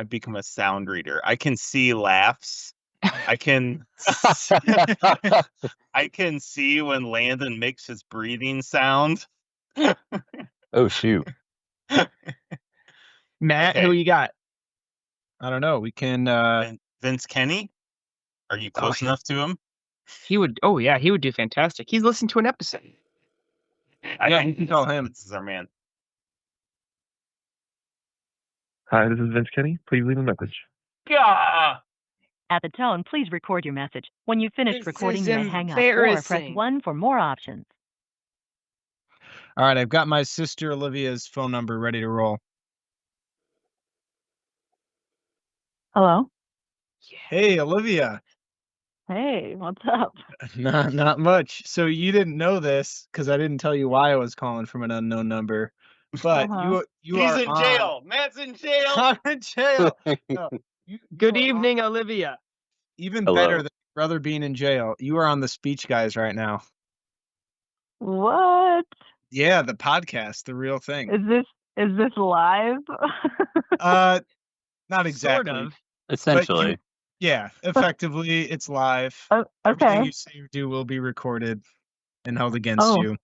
I've become a sound reader. I can see laughs. I can I can see when Landon makes his breathing sound. Oh, shoot. Matt, Okay. who you got? I don't know. We can. Vince Kenny? Are you close enough to him? He would. Oh yeah, he would do fantastic. He's listened to an episode. Yeah, you can call him. This is our man. Hi, this is Vince Kenny. Please leave a message. Gah! At the tone, please record your message. When you've finished This recording, is you may hang up or press embarrassing. 1 for more options. All right, I've got my sister Olivia's phone number ready to roll. Hello? Hey, Olivia. Hey, what's up? Not much. So you didn't know this because I didn't tell you why I was calling from an unknown number. But you He's are in on. jail. Matt's in jail. I'm in jail. No, Good are evening, Olivia. Even Hello. better than your brother being in jail. You are on the Speech Guys right now. What? Yeah, the podcast, the real thing. Is this live? Not exactly. Sort of. Essentially. Yeah, effectively, it's live. Oh, Everything okay. you say or do will be recorded and held against Oh. you.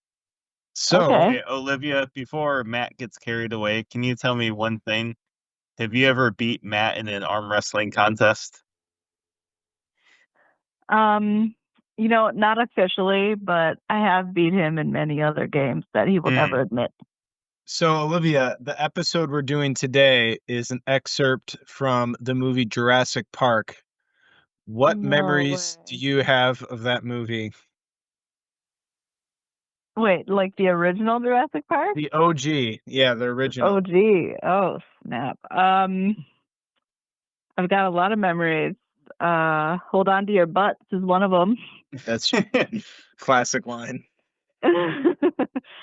So, Okay. Okay, Olivia, before Matt gets carried away, can you tell me one thing? Have you ever beat Matt in an arm wrestling contest? Not officially, but I have beat him in many other games that he will never admit. So, Olivia, the episode we're doing today is an excerpt from the movie Jurassic Park. What No memories do way. you have of that movie? Wait, like the original Jurassic Park? The OG. Yeah, the original. OG. Oh, snap. I've got a lot of memories. Hold on to your butts is one of them. That's classic line.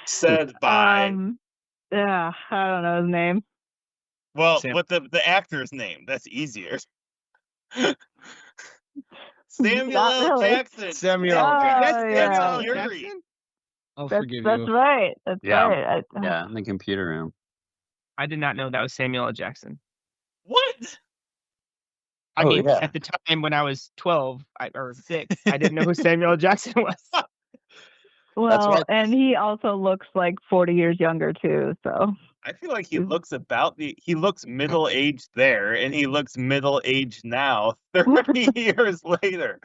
Said by. Yeah, I don't know his name. Well, Sam. with the actor's name, that's easier. Samuel Not L. really. Jackson. Samuel Oh, Jackson. yeah. That's Fury. I'll That's forgive that's you. right. That's Yeah. right. Yeah, in the computer room. I did not know that was Samuel L. Jackson. What? I Oh, mean, yeah. at the time when I was 12 or 6, I didn't know who Samuel L. Jackson was. Well, right. and he also looks like 40 years younger too. So I feel like he looks he looks middle-aged there, and he looks middle-aged now, 30 years later.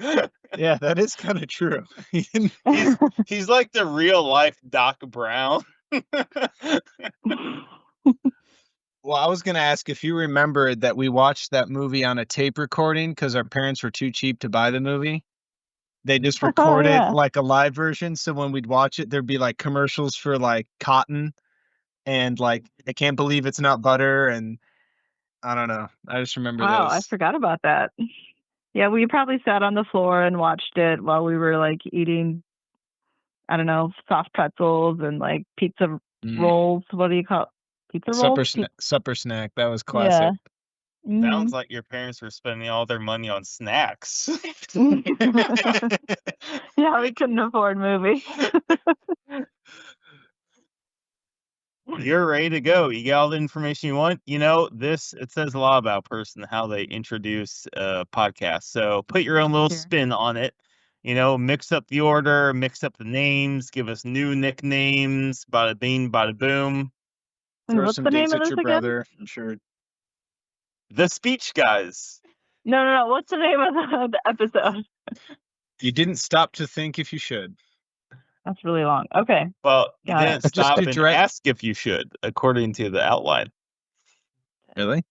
Yeah, that is kind of true. He's like the real-life Doc Brown. Well, I was going to ask if you remembered that we watched that movie on a tape recording because our parents were too cheap to buy the movie. They just recorded yeah. like a live version. So when we'd watch it, there'd be like commercials for like cotton and like, I can't believe it's not butter. And I don't know. I just remember Wow, I those. forgot about that. Yeah, we probably sat on the floor and watched it while we were like eating, I don't know, soft pretzels and like pizza rolls. What do you call it? Pizza rolls? Supper snack. That was classic. Yeah. Sounds like your parents were spending all their money on snacks. Yeah, we couldn't afford movies. You're ready to go. You got all the information you want. You know, it says a lot about a person, how they introduce a podcast. So put your own little spin on it. You know, mix up the order, mix up the names, give us new nicknames. Bada bing, bada boom. Throw What's some the name dates of at this your again? brother. I'm sure. The Speech Guys. No. What's the name of the episode? You didn't stop to think if you should. That's really long. Okay. Well, you Got didn't it. stop Just and do direct- ask if you should, according to the outline. Really?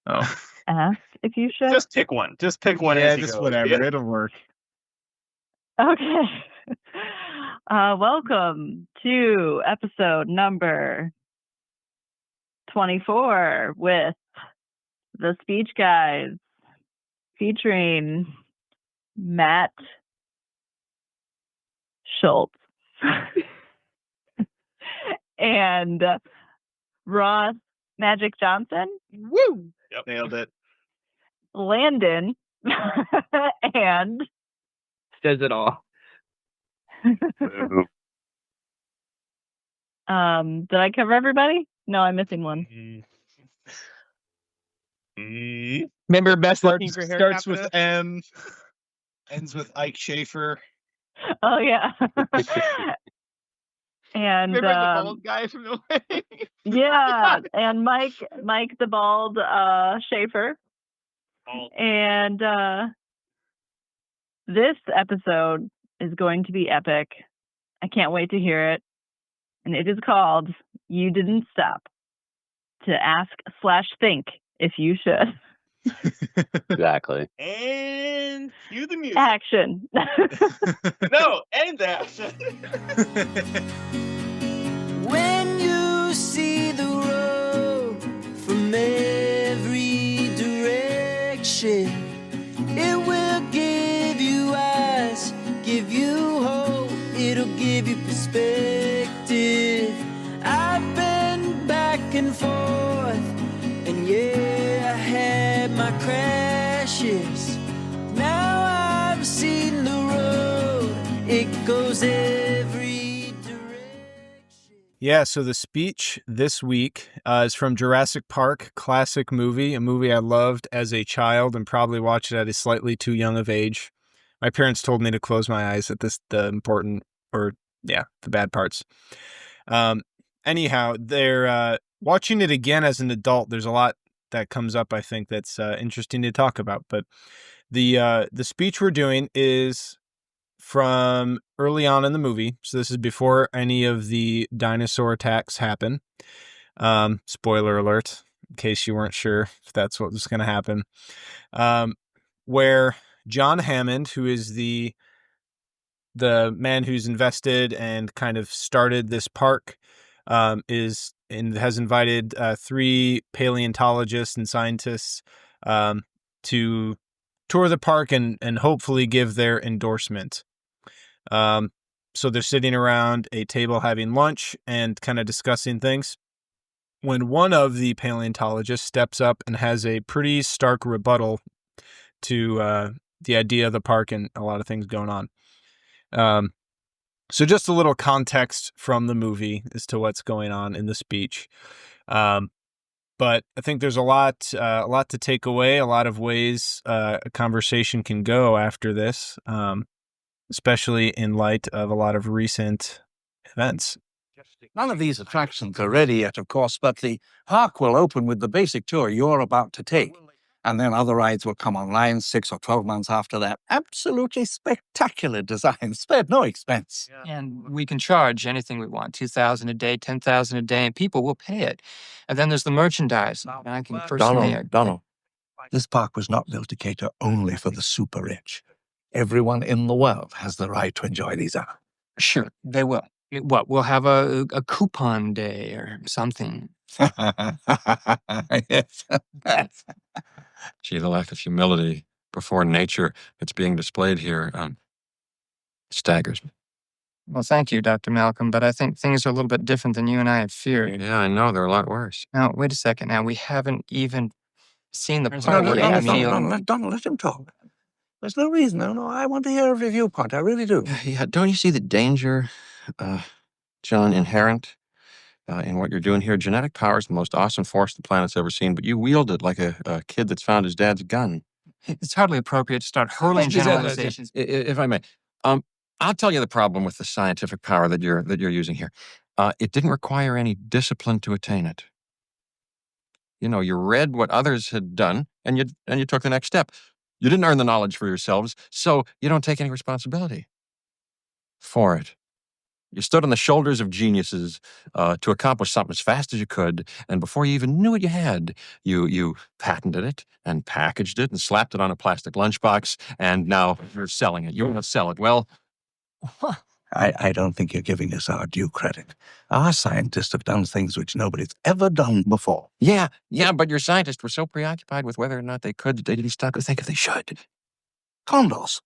Oh. Ask if you should. Just pick one. Just pick one. Yeah, as you just go. whatever. Yeah. It'll work. Okay. Welcome to episode number 24 with the Speech Guys featuring Matt Schultz and Ross Magic Johnson. Woo! Yep. Nailed it. Landon and Says it all. did I cover everybody? No, I'm missing one. Remember best looking for hair starts capita? with M, ends with Ike Schaefer. Oh yeah. And Remember the bald guy from the way? yeah, and Mike the bald Schaefer. And this episode is going to be epic. I can't wait to hear it. And it is called You Didn't Stop to Ask/Think If You Should. Exactly. And cue the music. Action. No, end action. When you see the road from every direction, it will give you eyes, give you hope, it'll give you perspective. I've been back and forth, and yeah, I had my crashes. Now I've seen the road, it goes every direction. Yeah, so the speech this week is from Jurassic Park, classic movie, a movie I loved as a child and probably watched it at a slightly too young of age. My parents told me to close my eyes at the bad parts. Anyhow, they're watching it again as an adult. There's a lot that comes up, I think, that's interesting to talk about. But the speech we're doing is from early on in the movie. So this is before any of the dinosaur attacks happen. Spoiler alert, in case you weren't sure if that's what was going to happen. Where John Hammond, who is the man who's invested and kind of started this park, has invited 3 paleontologists and scientists to tour the park and hopefully give their endorsement. So they're sitting around a table having lunch and kind of discussing things, when one of the paleontologists steps up and has a pretty stark rebuttal to the idea of the park and a lot of things going on. So just a little context from the movie as to what's going on in the speech. But I think there's a lot to take away, a lot of ways a conversation can go after this, especially in light of a lot of recent events. None of these attractions are ready yet, of course, but the park will open with the basic tour you're about to take. And then other rides will come online 6 or 12 months after that. Absolutely spectacular design, spared no expense. And we can charge anything we want, $2,000 a day, $10,000 a day, and people will pay it. And then there's the merchandise. And I can personally... Donald, this park was not built to cater only for the super rich. Everyone in the world has the right to enjoy these art. Sure, they will. What, we'll have a coupon day or something. Yes. Gee, the lack of humility before nature that's being displayed here staggers me. Well, thank you, Dr. Malcolm, but I think things are a little bit different than you and I had feared. Yeah, I know. They're a lot worse. Now, wait a second. Now, we haven't even seen the part where Donald, let him talk. There's no reason. No, I want to hear every viewpoint. I really do. Yeah, don't you see the danger, John, inherent in what you're doing here? Genetic power is the most awesome force the planet's ever seen, but you wield it like a kid that's found his dad's gun. It's hardly appropriate to start hurling generalizations. If I may, I'll tell you the problem with the scientific power that you're using here. It didn't require any discipline to attain it. You know, you read what others had done, and you took the next step. You didn't earn the knowledge for yourselves, so you don't take any responsibility for it. You stood on the shoulders of geniuses to accomplish something as fast as you could, and before you even knew what you had, you patented it and packaged it and slapped it on a plastic lunchbox, and now you're selling it. You're going to sell it. Well, I don't think you're giving us our due credit. Our scientists have done things which nobody's ever done before. Yeah, but your scientists were so preoccupied with whether or not they could that they didn't stop to think if they should. Condors.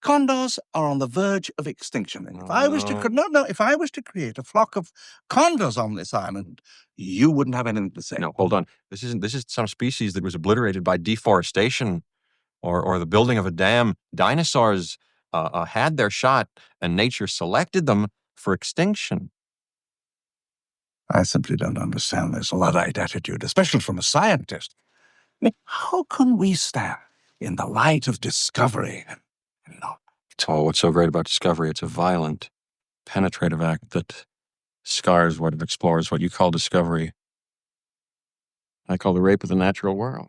Condors are on the verge of extinction. And if I was to create a flock of condors on this island, you wouldn't have anything to say. No, hold on. This is some species that was obliterated by deforestation or the building of a dam. Dinosaurs had their shot, and nature selected them for extinction. I simply don't understand this Luddite attitude, especially from a scientist. How can we stand in the light of discovery and not? What's so great about Discovery? It's a violent, penetrative act that scars what it explores, what you call discovery. I call the rape of the natural world.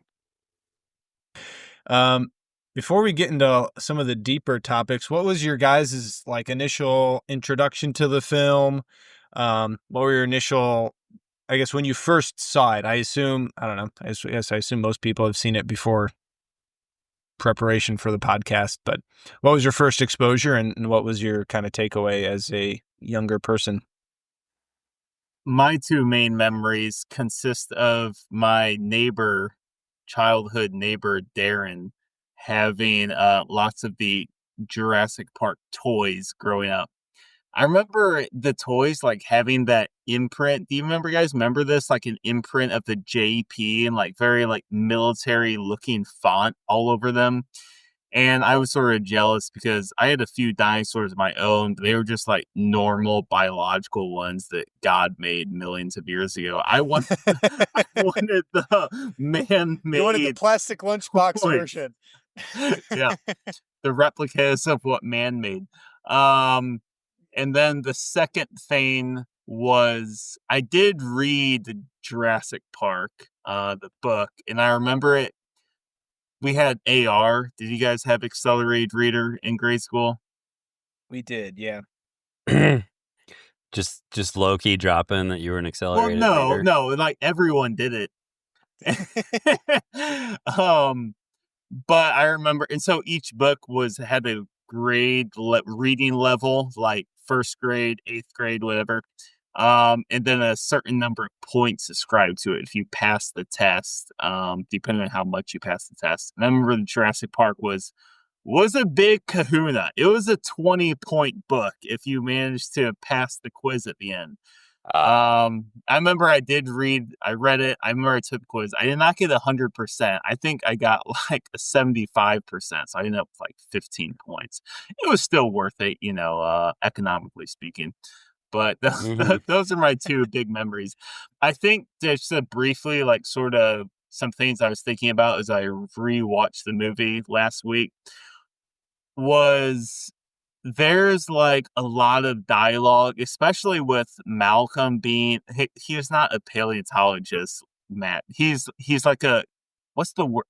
Before we get into some of the deeper topics, what was your guys' like initial introduction to the film? What were your initial, I guess, when you first saw it? I assume, I don't know. I assume most people have seen it before preparation for the podcast, but what was your first exposure and what was your kind of takeaway as a younger person? My two main memories consist of my childhood neighbor, Darren, having lots of the Jurassic Park toys growing up. I remember the toys like having that imprint. Do you guys remember this? Like an imprint of the JP and like very like military looking font all over them. And I was sort of jealous because I had a few dinosaurs of my own, but they were just like normal biological ones that God made millions of years ago. I wanted the man-made. You wanted the plastic lunchbox toys. version. Yeah, the replicas of what man made. And then the second thing was I did read the Jurassic Park, the book, and I remember it. We had AR. Did you guys have accelerated reader in grade school? We did, yeah. Just low key dropping that you were an accelerated reader. No, like everyone did it. But I remember, and so each book had a reading level, like first grade, 8th grade, whatever. And then a certain number of points ascribed to it if you pass the test, depending on how much you pass the test. And I remember the Jurassic Park was a big kahuna. It was a 20-point book if you managed to pass the quiz at the end. I remember I read it. I remember I took the quiz. I did not get 100%. I think I got like a 75%. So I ended up with like 15 points. It was still worth it, economically speaking. But those are my two big memories. I think just to briefly, like sort of some things I was thinking about as I rewatched the movie last week was there's like a lot of dialogue, especially with Malcolm being, he was not a paleontologist, Matt. He's like what's the word?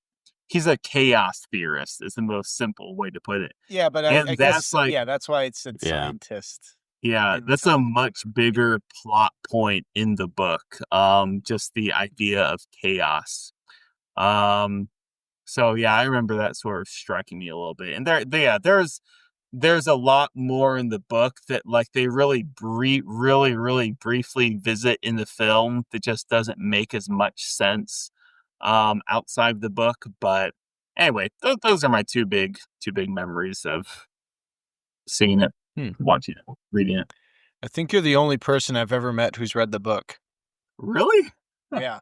He's a chaos theorist is the most simple way to put it. Yeah, but I guess, that's why it's a scientist. Yeah, that's a much bigger plot point in the book. Just the idea of chaos. So yeah, I remember that sort of striking me a little bit. And there's a lot more in the book that like they really really briefly visit in the film that just doesn't make as much sense outside the book. But anyway, those are my two big memories of seeing it. Watching it, reading it. I think you're the only person I've ever met who's read the book. Really? Yeah,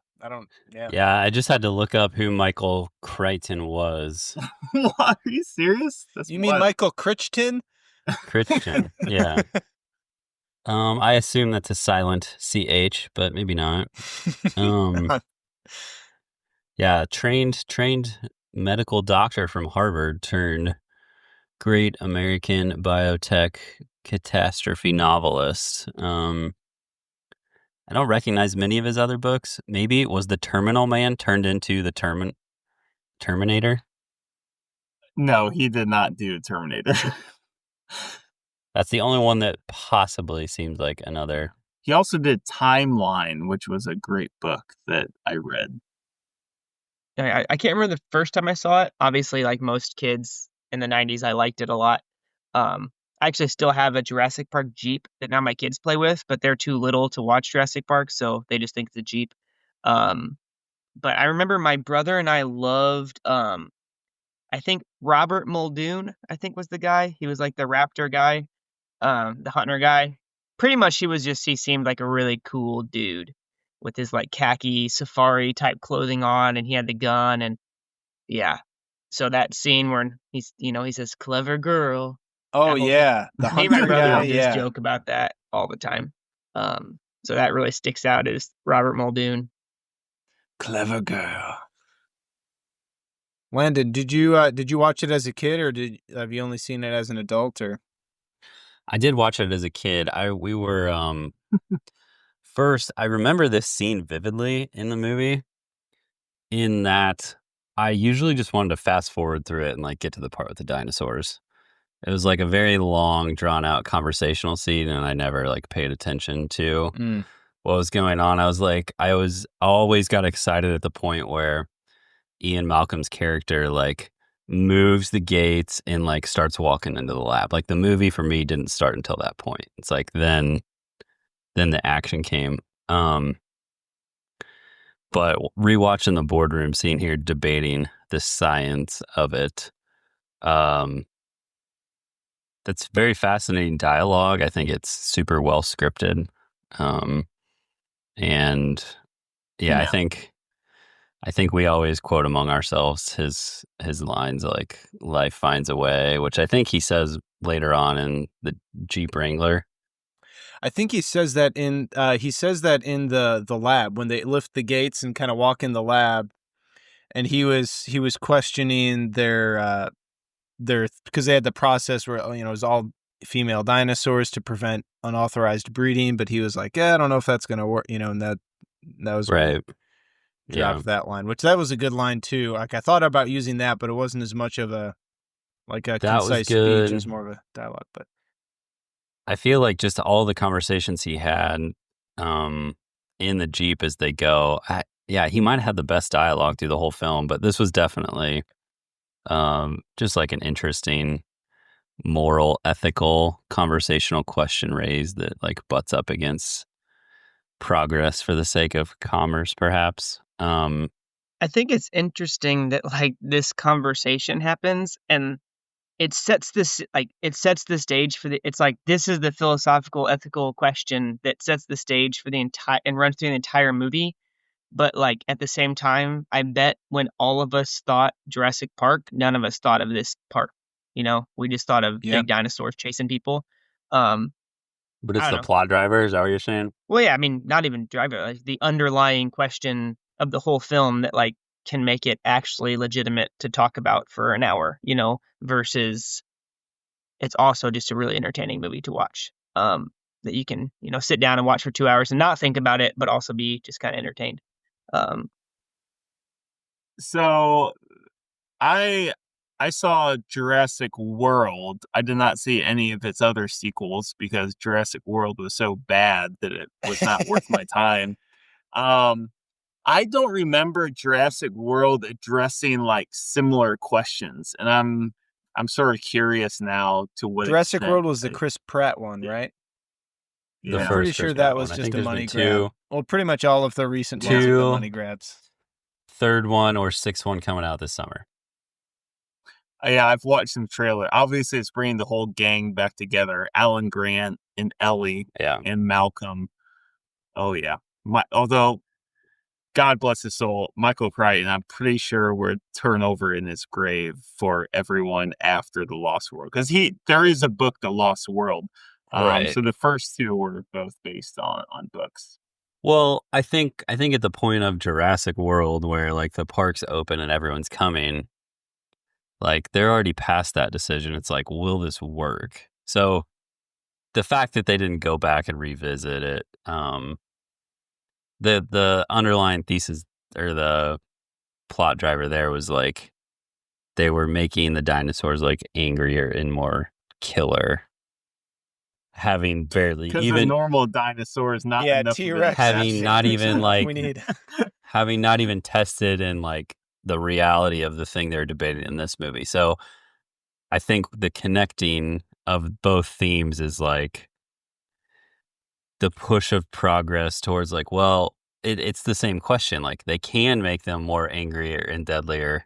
Yeah, I just had to look up who Michael Crichton was. What? Are you serious? You mean Michael Crichton? Crichton, yeah. I assume that's a silent CH, but maybe not. Yeah, trained medical doctor from Harvard turned great American biotech catastrophe novelist. I don't recognize many of his other books. Maybe was the Terminal Man turned into the Terminator? No, he did not do Terminator. That's the only one that possibly seems like another. He also did Timeline, which was a great book that I read. I can't remember the first time I saw it. Obviously, like most kids in the 90s, I liked it a lot. I actually still have a Jurassic Park Jeep that now my kids play with, but they're too little to watch Jurassic Park, so they just think it's a Jeep. But I remember my brother and I loved, I think Robert Muldoon, I think was the guy. He was like the raptor guy, the hunter guy. Pretty much he seemed like a really cool dude with his like khaki safari type clothing on, and he had the gun, and yeah. So that scene where he says "clever girl." Oh yeah, the hunter guy. Just joke about that all the time. So that really sticks out as Robert Muldoon. Clever girl. Landon, did you watch it as a kid, or have you only seen it as an adult? Or I did watch it as a kid. We were first. I remember this scene vividly in the movie. In that, I usually just wanted to fast forward through it and like get to the part with the dinosaurs. It was like a very long, drawn out conversational scene, and I never like paid attention to what was going on. I always got excited at the point where Ian Malcolm's character like moves the gates and like starts walking into the lab. Like the movie for me didn't start until that point. It's like then the action came. But rewatching the boardroom scene here, debating the science of it, that's very fascinating dialogue. I think it's super well scripted. And yeah, I think we always quote among ourselves his lines like "life finds a way," which I think he says later on in the Jeep Wrangler. I think he says that in the lab when they lift the gates and kind of walk in the lab, and he was questioning their because they had the process where it was all female dinosaurs to prevent unauthorized breeding, but he was like, I don't know if that's gonna work, and that was right. Dropped that line, which that was a good line too. Like I thought about using that, but it wasn't as much of a concise speech. It was more of a dialogue. But I feel like just all the conversations he had in the Jeep as they go. He might have had the best dialogue through the whole film, but this was definitely just like an interesting moral, ethical, conversational question raised that like butts up against progress for the sake of commerce, perhaps. I think it's interesting that like this conversation happens and it sets the stage for this is the philosophical, ethical question that sets the stage for the entire and runs through the entire movie. But like at the same time, I bet when all of us thought Jurassic Park, none of us thought of this part. We just thought of big dinosaurs chasing people. But it's the plot driver. Is that what you're saying? Well, yeah, I mean, not even driver. Like the underlying question of the whole film that like can make it actually legitimate to talk about for an hour. Versus it's also just a really entertaining movie to watch. That you can sit down and watch for 2 hours and not think about it, but also be just kind of entertained. So I saw Jurassic World. I did not see any of its other sequels because Jurassic World was so bad that it was not worth my time. I don't remember Jurassic World addressing like similar questions, and I'm sort of curious now to what Jurassic World was the Chris Pratt one, right? Yeah, I'm pretty sure that was just a money grab. Well, pretty much all of the recent ones have been money grabs. Third one or sixth one coming out this summer. Yeah, I've watched some trailer. Obviously, it's bringing the whole gang back together. Alan Grant and Ellie and Malcolm. Oh, yeah. Although, God bless his soul, Michael Crichton, I'm pretty sure would turn over in his grave for everyone after The Lost World. Because there is a book, The Lost World. Right. So the first two were both based on books. Well, I think at the point of Jurassic World where like the park's open and everyone's coming, like they're already past that decision. It's like, will this work? So the fact that they didn't go back and revisit it, the underlying thesis or the plot driver there was like they were making the dinosaurs like angrier and more killer. Having barely even normal dinosaurs, not enough T-Rex, having not even like having not even tested in like the reality of the thing they're debating in this movie. So I think the connecting of both themes is like the push of progress towards like, well, it's the same question. Like they can make them more angrier and deadlier.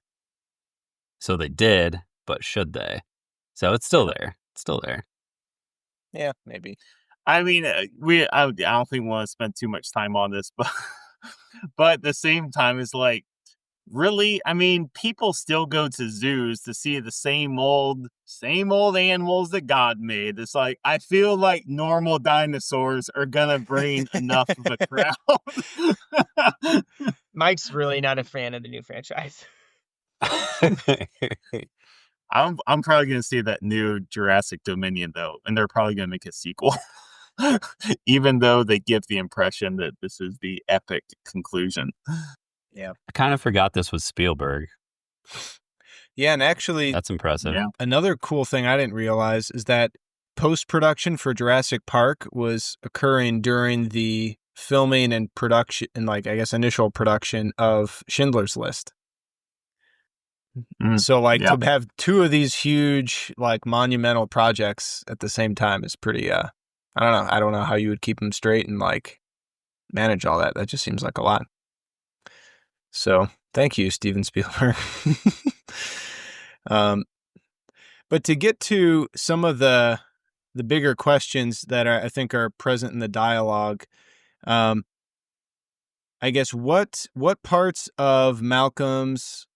So they did, but should they? So it's still there. It's still there. Yeah, maybe. I mean, I don't think we want to spend too much time on this, but at the same time, it's like, really? I mean, people still go to zoos to see the same old animals that God made. It's like, I feel like normal dinosaurs are gonna bring enough of a crowd. Mike's really not a fan of the new franchise. I'm probably gonna see that new Jurassic Dominion though, and they're probably gonna make a sequel. Even though they give the impression that this is the epic conclusion. Yeah. I kind of forgot this was Spielberg. Yeah, and actually, That's impressive. Yeah. another cool thing I didn't realize is that post-production for Jurassic Park was occurring during the filming and production, and like, I guess, initial production of Schindler's List. So like yeah. to have two of these huge, like, monumental projects at the same time is pretty, I don't know how you would keep them straight and like manage all that. That just seems like a lot. So thank you, Steven Spielberg. But to get to some of the bigger questions that I think are present in the dialogue, I guess what parts of Malcolm's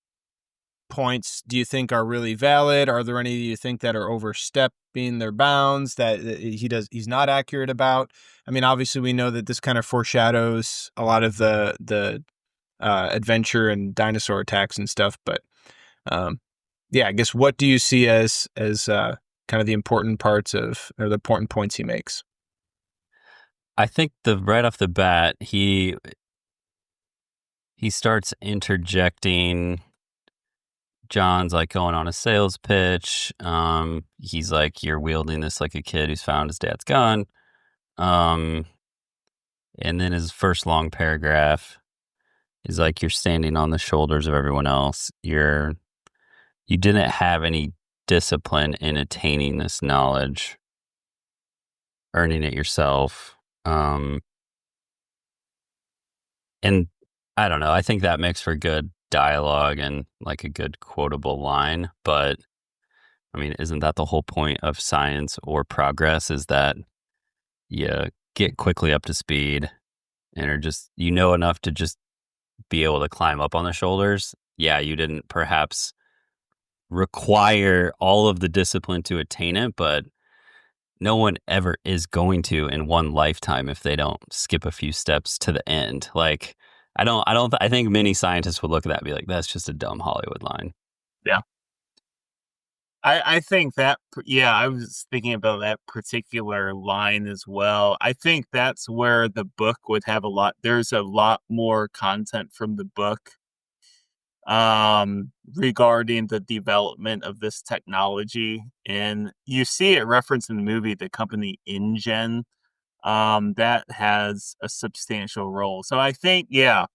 points do you think are really valid? Are there any you think that are overstepping their bounds that he's not accurate about? I mean, obviously we know that this kind of foreshadows a lot of the adventure and dinosaur attacks and stuff, but yeah, I guess what do you see as kind of the important parts of, or the important points he makes? I think right off the bat, he starts interjecting. John's like going on a sales pitch. He's like, you're wielding this like a kid who's found his dad's gun. And then his first long paragraph is like, you're standing on the shoulders of everyone else. You didn't have any discipline in attaining this knowledge, earning it yourself. And I don't know, I think that makes for good dialogue and like a good quotable line. But I mean, isn't that the whole point of science or progress, is that you get quickly up to speed and are just, enough to just be able to climb up on the shoulders? Yeah, you didn't perhaps require all of the discipline to attain it, but no one ever is going to in one lifetime if they don't skip a few steps to the end. Like, I think many scientists would look at that and be like, that's just a dumb Hollywood line. Yeah. I think that, yeah, I was thinking about that particular line as well. I think that's where the book would have there's a lot more content from the book regarding the development of this technology. And you see it referenced in the movie, the company InGen, that has a substantial role. So I think, yeah,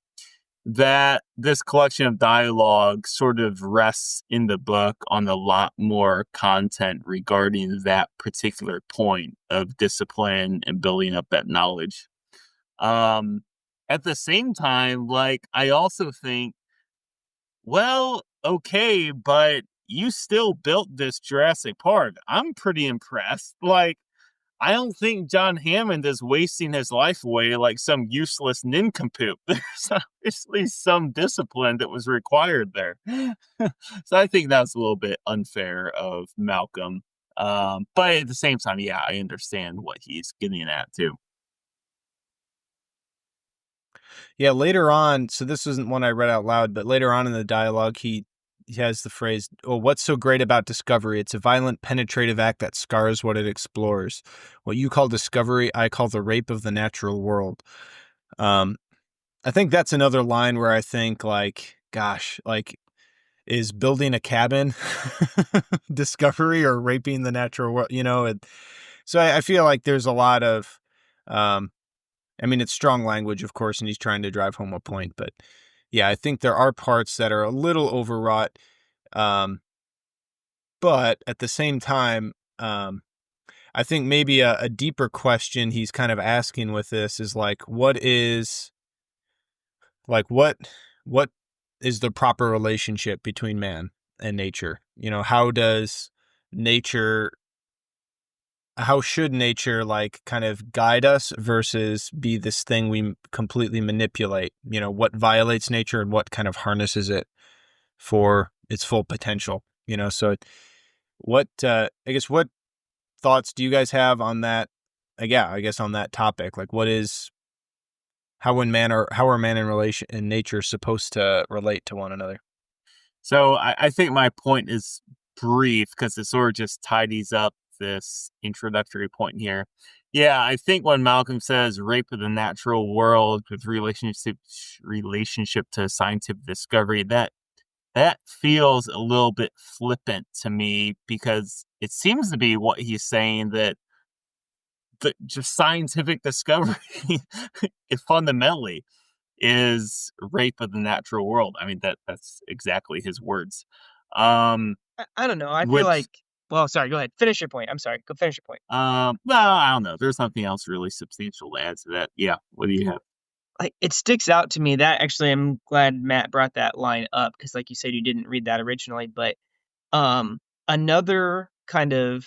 that this collection of dialogue sort of rests in the book on a lot more content regarding that particular point of discipline and building up that knowledge. At the same time, like, I also think, well, okay, but you still built this Jurassic Park. I'm pretty impressed. Like, I don't think John Hammond is wasting his life away like some useless nincompoop. There's obviously some discipline that was required there. So I think that's a little bit unfair of Malcolm. But at the same time, yeah, I understand what he's getting at too. Yeah, later on, so this isn't one I read out loud, but later on in the dialogue, he has the phrase, "Oh, what's so great about discovery? It's a violent, penetrative act that scars what it explores. What you call discovery, I call the rape of the natural world." I think that's another line where I think, like, gosh, like, is building a cabin discovery or raping the natural world? So I feel like there's a lot of, I mean, it's strong language, of course, and he's trying to drive home a point, but yeah, I think there are parts that are a little overwrought. But at the same time, I think maybe a deeper question he's kind of asking with this is like, what is the proper relationship between man and nature? How should nature like kind of guide us versus be this thing we completely manipulate? What violates nature and what kind of harnesses it for its full potential? So what, I guess, what thoughts do you guys have on that? Yeah, I guess on that topic, like how are man and nature supposed to relate to one another? So I think my point is brief because it sort of just tidies up this introductory point here. Yeah, I think when Malcolm says rape of the natural world with relationship to scientific discovery, that feels a little bit flippant to me because it seems to be what he's saying that just scientific discovery it fundamentally is rape of the natural world. I mean that's exactly his words. I don't know. I feel like. Well, sorry. Go ahead. Finish your point. I'm sorry. Go finish your point. Well, I don't know. There's nothing else really substantial to add to that. Yeah. What do you have? Like it sticks out to me that actually I'm glad Matt brought that line up because, like you said, you didn't read that originally. But another kind of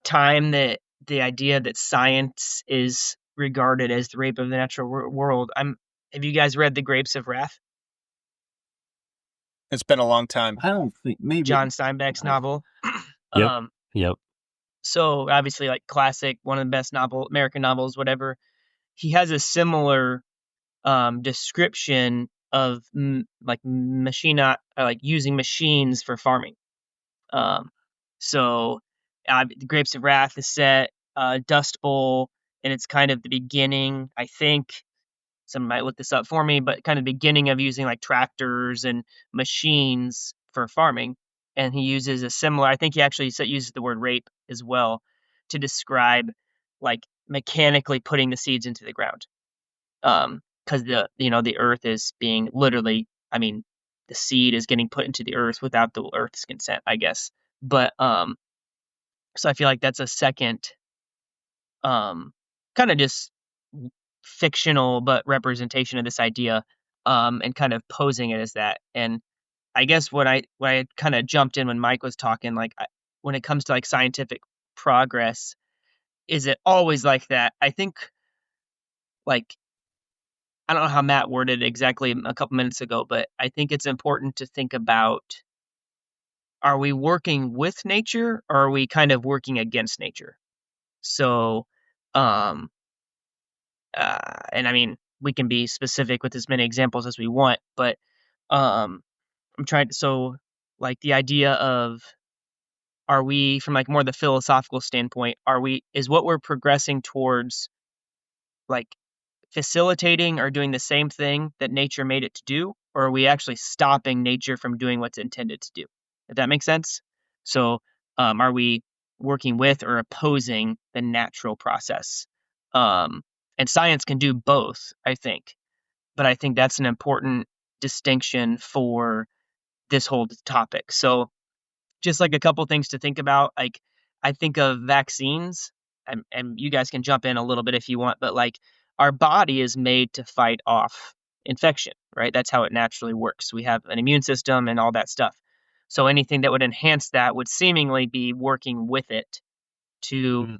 time that the idea that science is regarded as the rape of the natural world. Have you guys read The Grapes of Wrath? It's been a long time. I don't think maybe John Steinbeck's novel. Yep. So obviously, like classic, one of the best American novels, whatever. He has a similar description of like using machines for farming. So the Grapes of Wrath is set Dust Bowl, and it's kind of the beginning. I think someone might look this up for me, but kind of the beginning of using like tractors and machines for farming. And he uses a similar. I think he actually uses the word rape as well to describe like mechanically putting the seeds into the ground. Because the earth is being literally, I mean, the seed is getting put into the earth without the earth's consent, I guess. But so I feel like that's a second kind of just fictional but representation of this idea, and kind of posing it as that. And I guess what I kind of jumped in when Mike was talking, like when it comes to like scientific progress, is it always like that? I think like I don't know how Matt worded it exactly a couple minutes ago, but I think it's important to think about, are we working with nature or are we kind of working against nature? So, and I mean, we can be specific with as many examples as we want, but I'm trying to, so like the idea of, are we from like more the philosophical standpoint, is what we're progressing towards like facilitating or doing the same thing that nature made it to do, or are we actually stopping nature from doing what's intended to do? If that makes sense. So, are we working with or opposing the natural process? And science can do both, I think. But I think that's an important distinction for this whole topic. So, just like a couple things to think about, like I think of vaccines, and you guys can jump in a little bit if you want, but like our body is made to fight off infection, right? That's how it naturally works. We have an immune system and all that stuff. So anything that would enhance that would seemingly be working with it to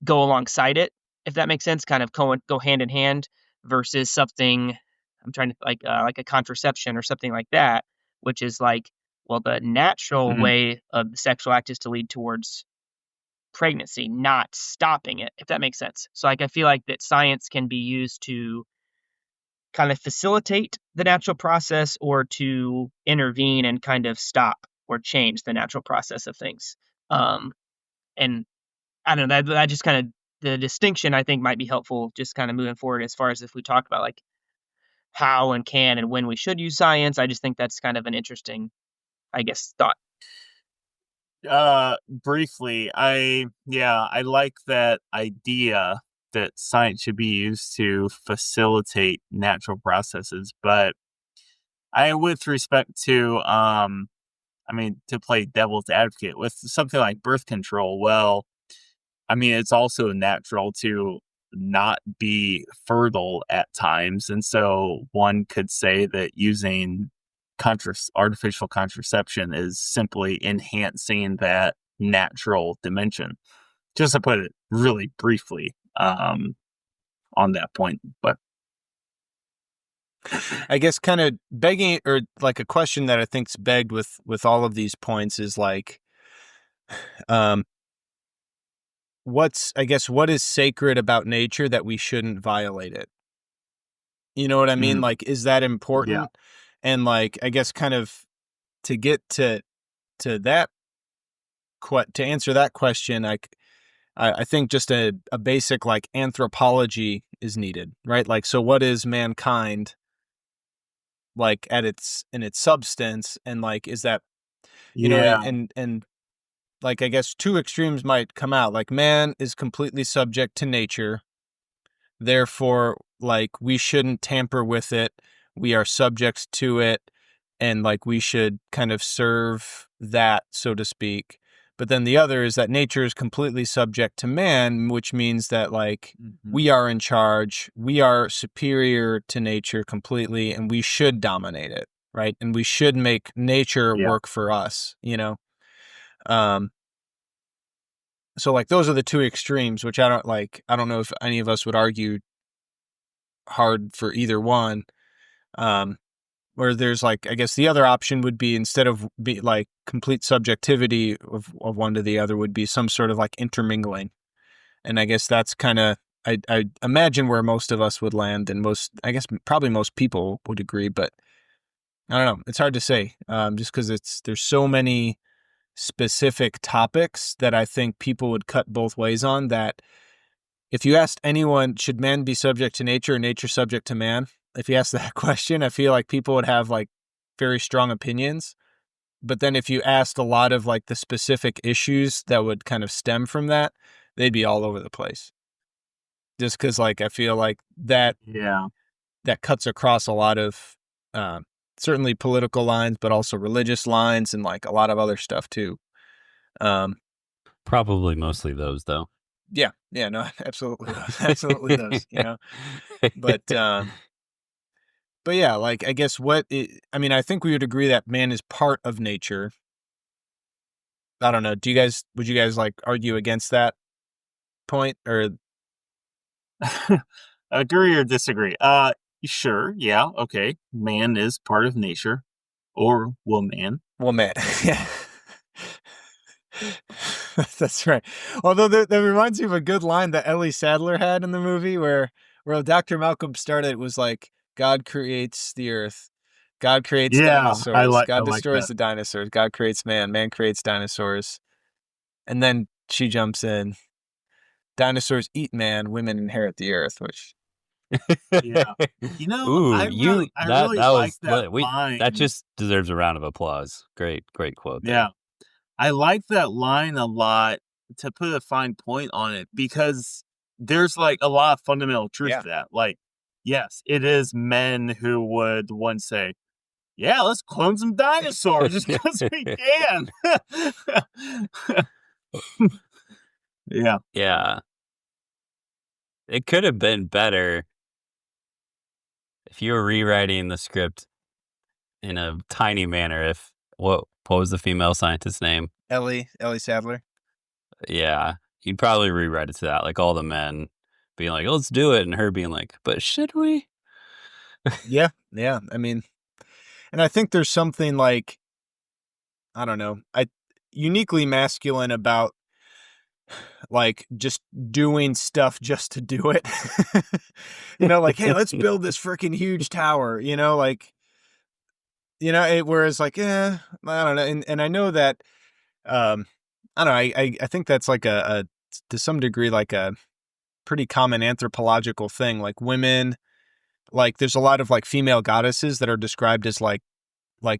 go alongside it, if that makes sense, kind of go hand in hand, versus something I'm trying to like a contraception or something like that, which is like, well, the natural way of the sexual act is to lead towards pregnancy, not stopping it, if that makes sense. So like I feel like that science can be used to kind of facilitate the natural process or to intervene and kind of stop or change the natural process of things. And I don't know, that just kind of, the distinction I think might be helpful just kind of moving forward as far as if we talk about like how and can and when we should use science. I just think that's kind of an interesting, I guess, thought. Briefly, I like that idea that science should be used to facilitate natural processes, but with respect to to play devil's advocate with something like birth control, well, I mean, it's also natural to not be fertile at times. And so one could say that using artificial contraception is simply enhancing that natural dimension. Just to put it really briefly on that point. But I guess kind of begging, or like a question that I think's begged with all of these points is like, what is sacred about nature that we shouldn't violate it? You know what I mean? Like, is that important? Yeah. And like, I guess kind of to get to that, to answer that question, I think just a basic like anthropology is needed, right? Like, so what is mankind like in its substance, and like, is that, you know, and like, I guess two extremes might come out. Like, man is completely subject to nature, therefore, like, we shouldn't tamper with it. We are subjects to it, and like, we should kind of serve that, so to speak. But then the other is that nature is completely subject to man, which means that like we are in charge, we are superior to nature completely, and we should dominate it, right? And we should make nature work for us, you know? So like, those are the two extremes, which I don't know if any of us would argue hard for either one. Where there's like, I guess the other option would be, instead of be like complete subjectivity of one to the other, would be some sort of like intermingling. And I guess that's kind of, I imagine where most of us would land, and I guess probably most people would agree, but I don't know. It's hard to say, just because there's so many specific topics that I think people would cut both ways on, that if you asked anyone, should man be subject to nature or nature subject to man? If you ask that question, I feel like people would have like very strong opinions. But then if you asked a lot of like the specific issues that would kind of stem from that, they'd be all over the place. Just because like, I feel like that cuts across a lot of certainly political lines, but also religious lines, and like a lot of other stuff too. Probably mostly those, though. Yeah, no, absolutely, absolutely those, you know. But yeah, like, I guess I mean, I think we would agree that man is part of nature. I don't know. Would you guys like argue against that point, or? Agree or disagree? Sure. Yeah. Okay. Man is part of nature, or woman. Woman. Yeah. That's right. Although that reminds me of a good line that Ellie Sattler had in the movie, where Dr. Malcolm started. It was like, God creates the earth, God creates dinosaurs, God destroys the dinosaurs, God creates man, man creates dinosaurs. And then she jumps in, dinosaurs eat man, women inherit the earth, which You know, Ooh, I really like that line. That just deserves a round of applause. Great quote there. Yeah. I like that line a lot, to put a fine point on it, because there's like a lot of fundamental truth to that. Like, yes, it is men who would once say, yeah, let's clone some dinosaurs just because we can. Yeah. It could have been better if you were rewriting the script in a tiny manner. What was the female scientist's name? Ellie Sattler. Yeah, you'd probably rewrite it to that, like all the men being like, let's do it, and her being like, but should we? Yeah. I mean, and I think there's something like, I don't know, uniquely masculine about like just doing stuff just to do it. You know, like, hey, let's build this freaking huge tower, you know, like, you know, whereas like, I don't know. And I know that, I don't know, I think that's like a to some degree, like a pretty common anthropological thing. Like, women, like, there's a lot of like female goddesses that are described as like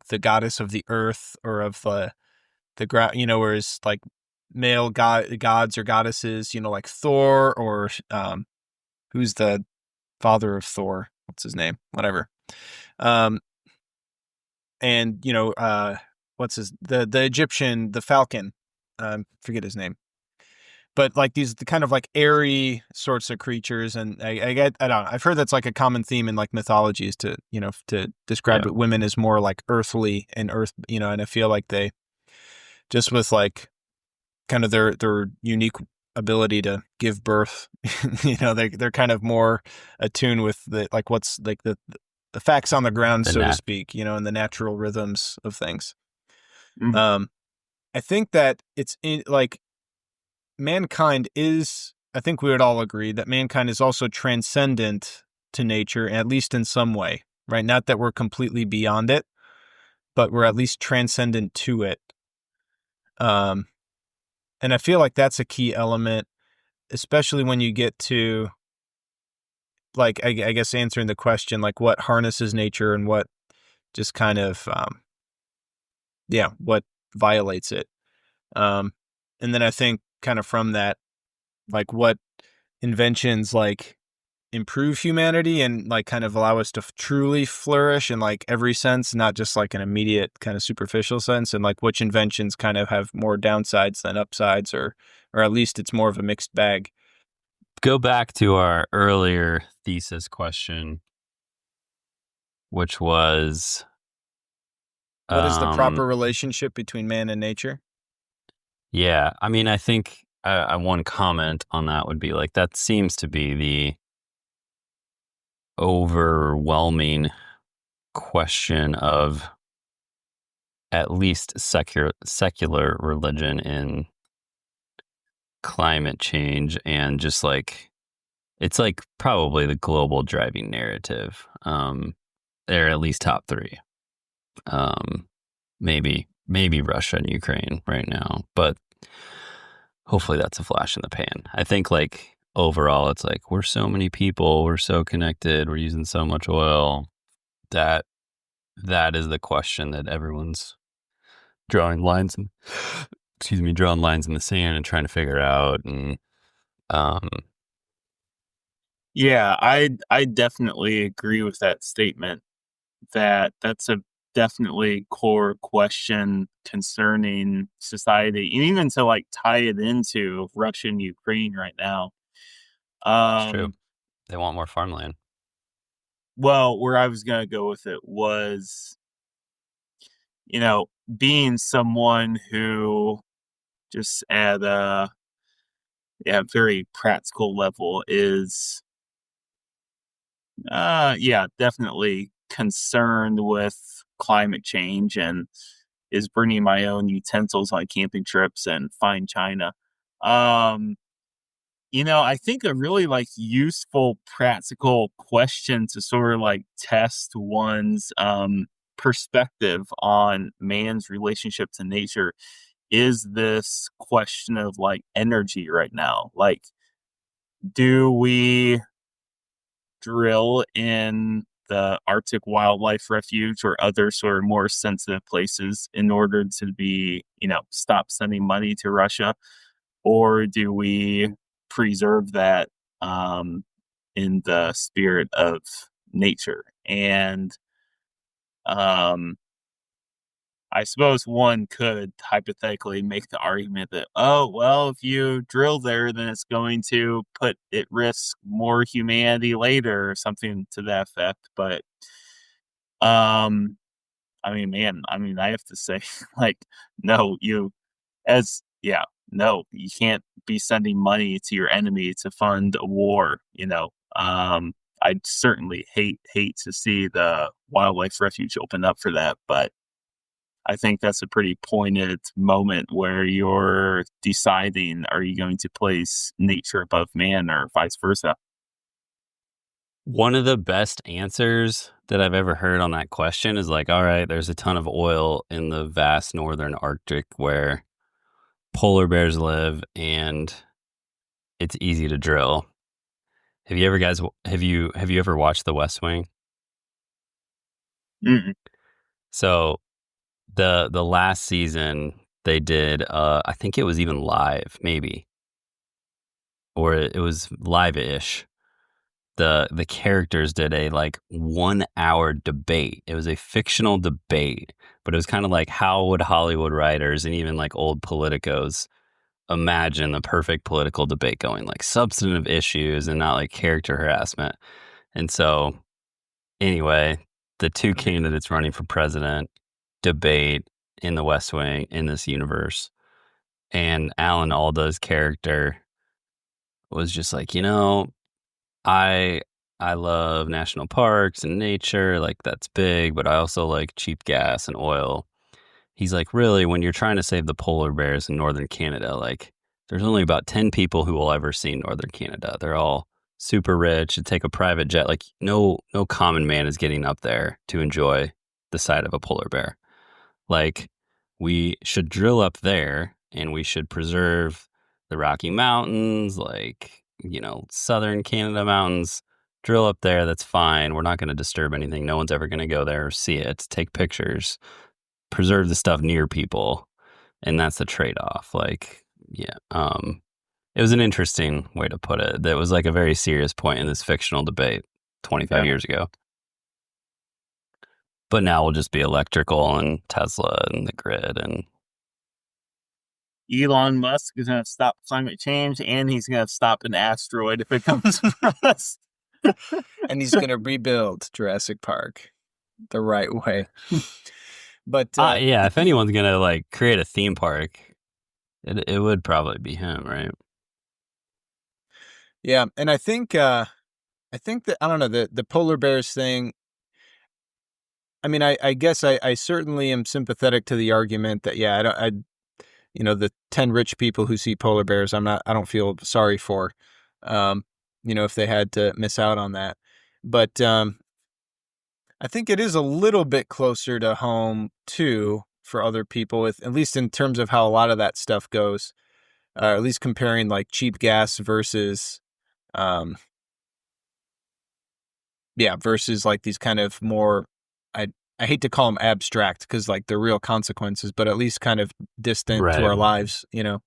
the goddess of the earth, or of the ground, you know, whereas like male gods or goddesses, you know, like Thor, or who's the father of Thor? What's his name? Whatever. And you know, what's the Egyptian, the falcon? Forget his name. But like the kind of like airy sorts of creatures, and I don't know, I've heard that's like a common theme in like mythologies, to, you know, to describe women as more like earthly and earth, you know, and I feel like they just with like kind of their unique ability to give birth, you know, they're kind of more attuned with the like what's like the facts on the ground, so to speak, you know, and the natural rhythms of things. I think that it's like mankind is, I think we would all agree that mankind is also transcendent to nature, at least in some way. right? Not that we're completely beyond it, but we're at least transcendent to it. And I feel like that's a key element, especially when you get to, like, I guess answering the question, like, what harnesses nature and what just kind of, what violates it. And then I think kind of from that, like, what inventions, like, improve humanity and, like, kind of allow us to truly flourish in, like, every sense, not just, like, an immediate kind of superficial sense, and, like, which inventions kind of have more downsides than upsides, or at least it's more of a mixed bag. Go back to our earlier thesis question, which was, what is the proper relationship between man and nature? Yeah, I mean, I think one comment on that would be, like, that seems to be the overwhelming question of at least secular religion in climate change, and just, like, it's, like, probably the global driving narrative. They're at least top three. Maybe Russia and Ukraine right now, but hopefully that's a flash in the pan. I think, like, overall, it's like, we're so many people, we're so connected, we're using so much oil, that is the question that everyone's drawing lines in the sand and trying to figure out. And yeah, I definitely agree with that statement, that's a definitely core question concerning society, and even to, like, tie it into Russia and Ukraine right now. it's true. They want more farmland. Well, where I was going to go with it was, being someone who just at a very practical level is, definitely concerned with climate change and is bringing my own utensils on camping trips and fine china. I think a really, like, useful practical question to sort of, like, test one's perspective on man's relationship to nature is this question of, like, energy right now. Like, do we drill in the Arctic Wildlife Refuge or other sort of more sensitive places in order to be, stop sending money to Russia? Or do we preserve that in the spirit of nature? And I suppose one could hypothetically make the argument that, oh, well, if you drill there, then it's going to put at risk more humanity later, or something to that effect. But, I mean, man, I have to say, like, no, no, you can't be sending money to your enemy to fund a war, I'd certainly hate to see the wildlife refuge open up for that, but I think that's a pretty pointed moment where you're deciding, are you going to place nature above man or vice versa? One of the best answers that I've ever heard on that question is, like, all right, there's a ton of oil in the vast northern Arctic where polar bears live, and it's easy to drill. Have you ever watched The West Wing? Mm-mm. So the last season they did, I think it was even live, maybe, or it was live-ish. The characters did a, like, 1 hour debate. It was a fictional debate, but it was kind of like, how would Hollywood writers and even, like, old politicos imagine the perfect political debate going, like, substantive issues and not, like, character harassment. And so, anyway, the two candidates running for president debate in the West Wing in this universe, and Alan Alda's character was just like, I love national parks and nature, like, that's big, but I also like cheap gas and oil. He's like, really, when you're trying to save the polar bears in northern Canada, like, there's only about 10 people who will ever see northern Canada. They're all super rich and take a private jet. Like no common man is getting up there to enjoy the sight of a polar bear. Like we should drill up there and we should preserve the Rocky Mountains, like, southern Canada mountains. Drill up there, that's fine. We're not going to disturb anything. No one's ever going to go there or see it, take pictures, preserve the stuff near people. And that's the trade-off. Like, yeah. It was an interesting way to put it. That was like a very serious point in this fictional debate 25 years ago. But now we'll just be electrical and Tesla and the grid. And Elon Musk is going to stop climate change, and he's going to stop an asteroid if it comes across. And he's going to rebuild Jurassic Park the right way. But yeah, if anyone's going to like create a theme park, it would probably be him, right? Yeah, and I think that, I don't know, the polar bears thing. I mean, I guess I certainly am sympathetic to the argument that, yeah, the 10 rich people who see polar bears, I don't feel sorry for, if they had to miss out on that. But I think it is a little bit closer to home too for other people, at least in terms of how a lot of that stuff goes. At least comparing like cheap gas versus, versus like these kind of more, I hate to call them abstract because like they're real consequences, but at least kind of distant to our lives, Yeah.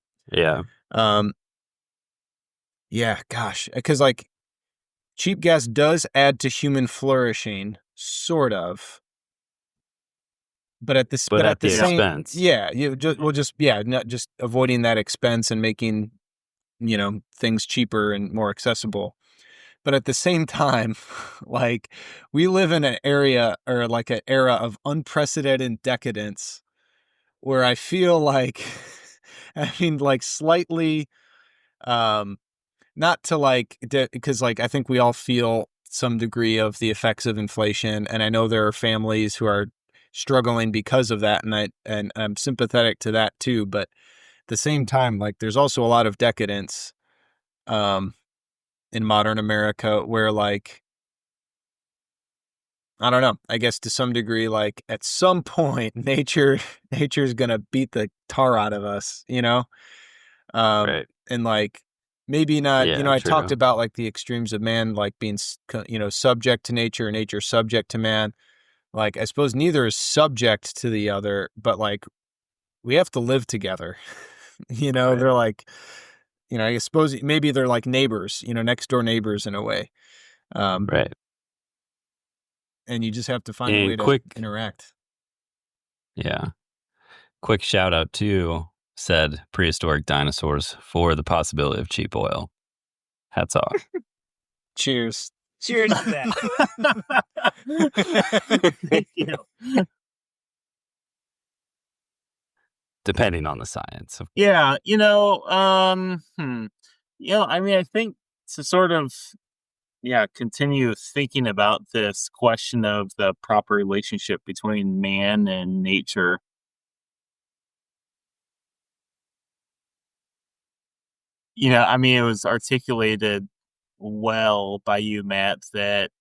Yeah, gosh, because like cheap gas does add to human flourishing, sort of. But at the same expense. Yeah, not just avoiding that expense and making, things cheaper and more accessible. But at the same time, like we live in an area or like an era of unprecedented decadence where I feel like, slightly, not to like, because like I think we all feel some degree of the effects of inflation, and I know there are families who are struggling because of that, and I'm sympathetic to that too. But at the same time, like there's also a lot of decadence, in modern America where like, I don't know, I guess to some degree, like at some point nature's going to beat the tar out of us, Right. And like, maybe not, Yeah, I true. talked about like the extremes of man, like being, subject to nature, nature subject to man. Like, I suppose neither is subject to the other, but like we have to live together, Right. They're like, I suppose maybe they're like neighbors, next door neighbors in a way. Right. And you just have to find a way to interact. Yeah. Quick shout out to said prehistoric dinosaurs for the possibility of cheap oil. Hats off. Cheers. Cheers to that. Thank you. Depending on the science. Yeah, I think to sort of, continue thinking about this question of the proper relationship between man and nature. It was articulated well by you, Matt, that,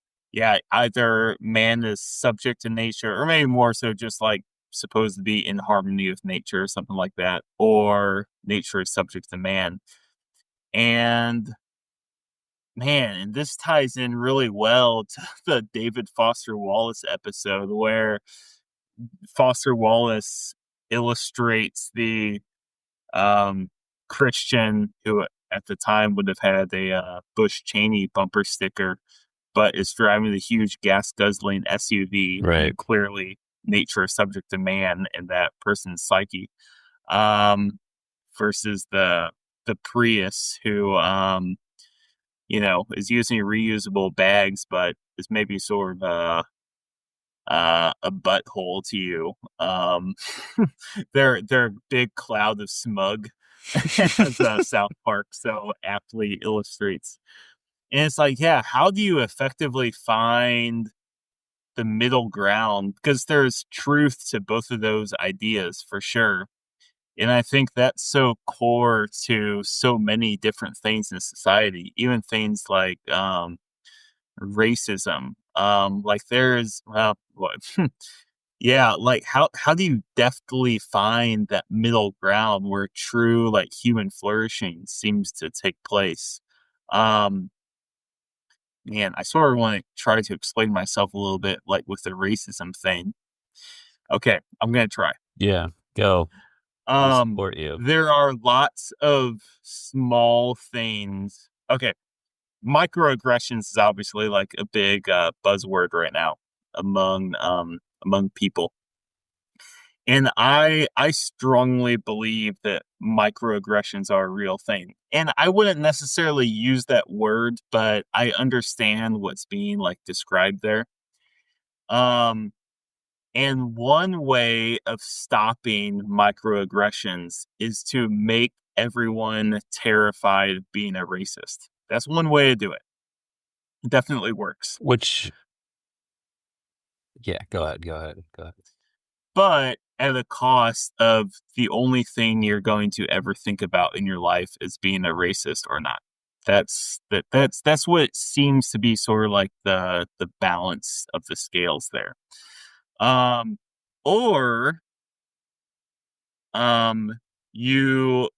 either man is subject to nature, or maybe more so just like supposed to be in harmony with nature or something like that, or nature is subject to man. And man, and this ties in really well to the David Foster Wallace episode where Foster Wallace illustrates the Christian who at the time would have had a Bush Cheney bumper sticker, but is driving the huge gas guzzling SUV. Right. And clearly nature is subject to man and that person's psyche. Versus the Prius who is using reusable bags, but is maybe sort of a butthole to you. They're big cloud of smug, as South Park so aptly illustrates. And it's like, how do you effectively find the middle ground? Because there's truth to both of those ideas for sure. And I think that's so core to so many different things in society, even things like racism. Like there's what yeah, like how do you deftly find that middle ground where true like human flourishing seems to take place? Um Man, I sort of want to try to explain myself a little bit like with the racism thing. Okay, I'm gonna try. Yeah, go. I'll support you. There are lots of small things. Okay, microaggressions is obviously like a big buzzword right now among people. And I strongly believe that microaggressions are a real thing. And I wouldn't necessarily use that word, but I understand what's being like described there. Um and one way of stopping microaggressions is to make everyone terrified of being a racist. That's one way to do it. It definitely works. Yeah, go ahead. But at the cost of the only thing you're going to ever think about in your life is being a racist or not. That's what it seems to be sort of like the balance of the scales there. Or you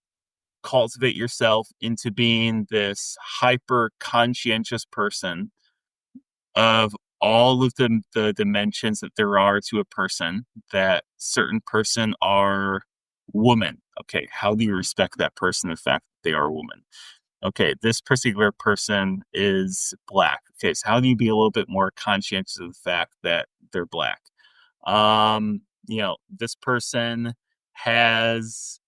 cultivate yourself into being this hyper conscientious person of all of the dimensions that there are to a person, that certain person are woman. Okay, how do you respect that person, the fact that they are a woman? Okay, this particular person is black. Okay, so how do you be a little bit more conscientious of the fact that they're black? This person has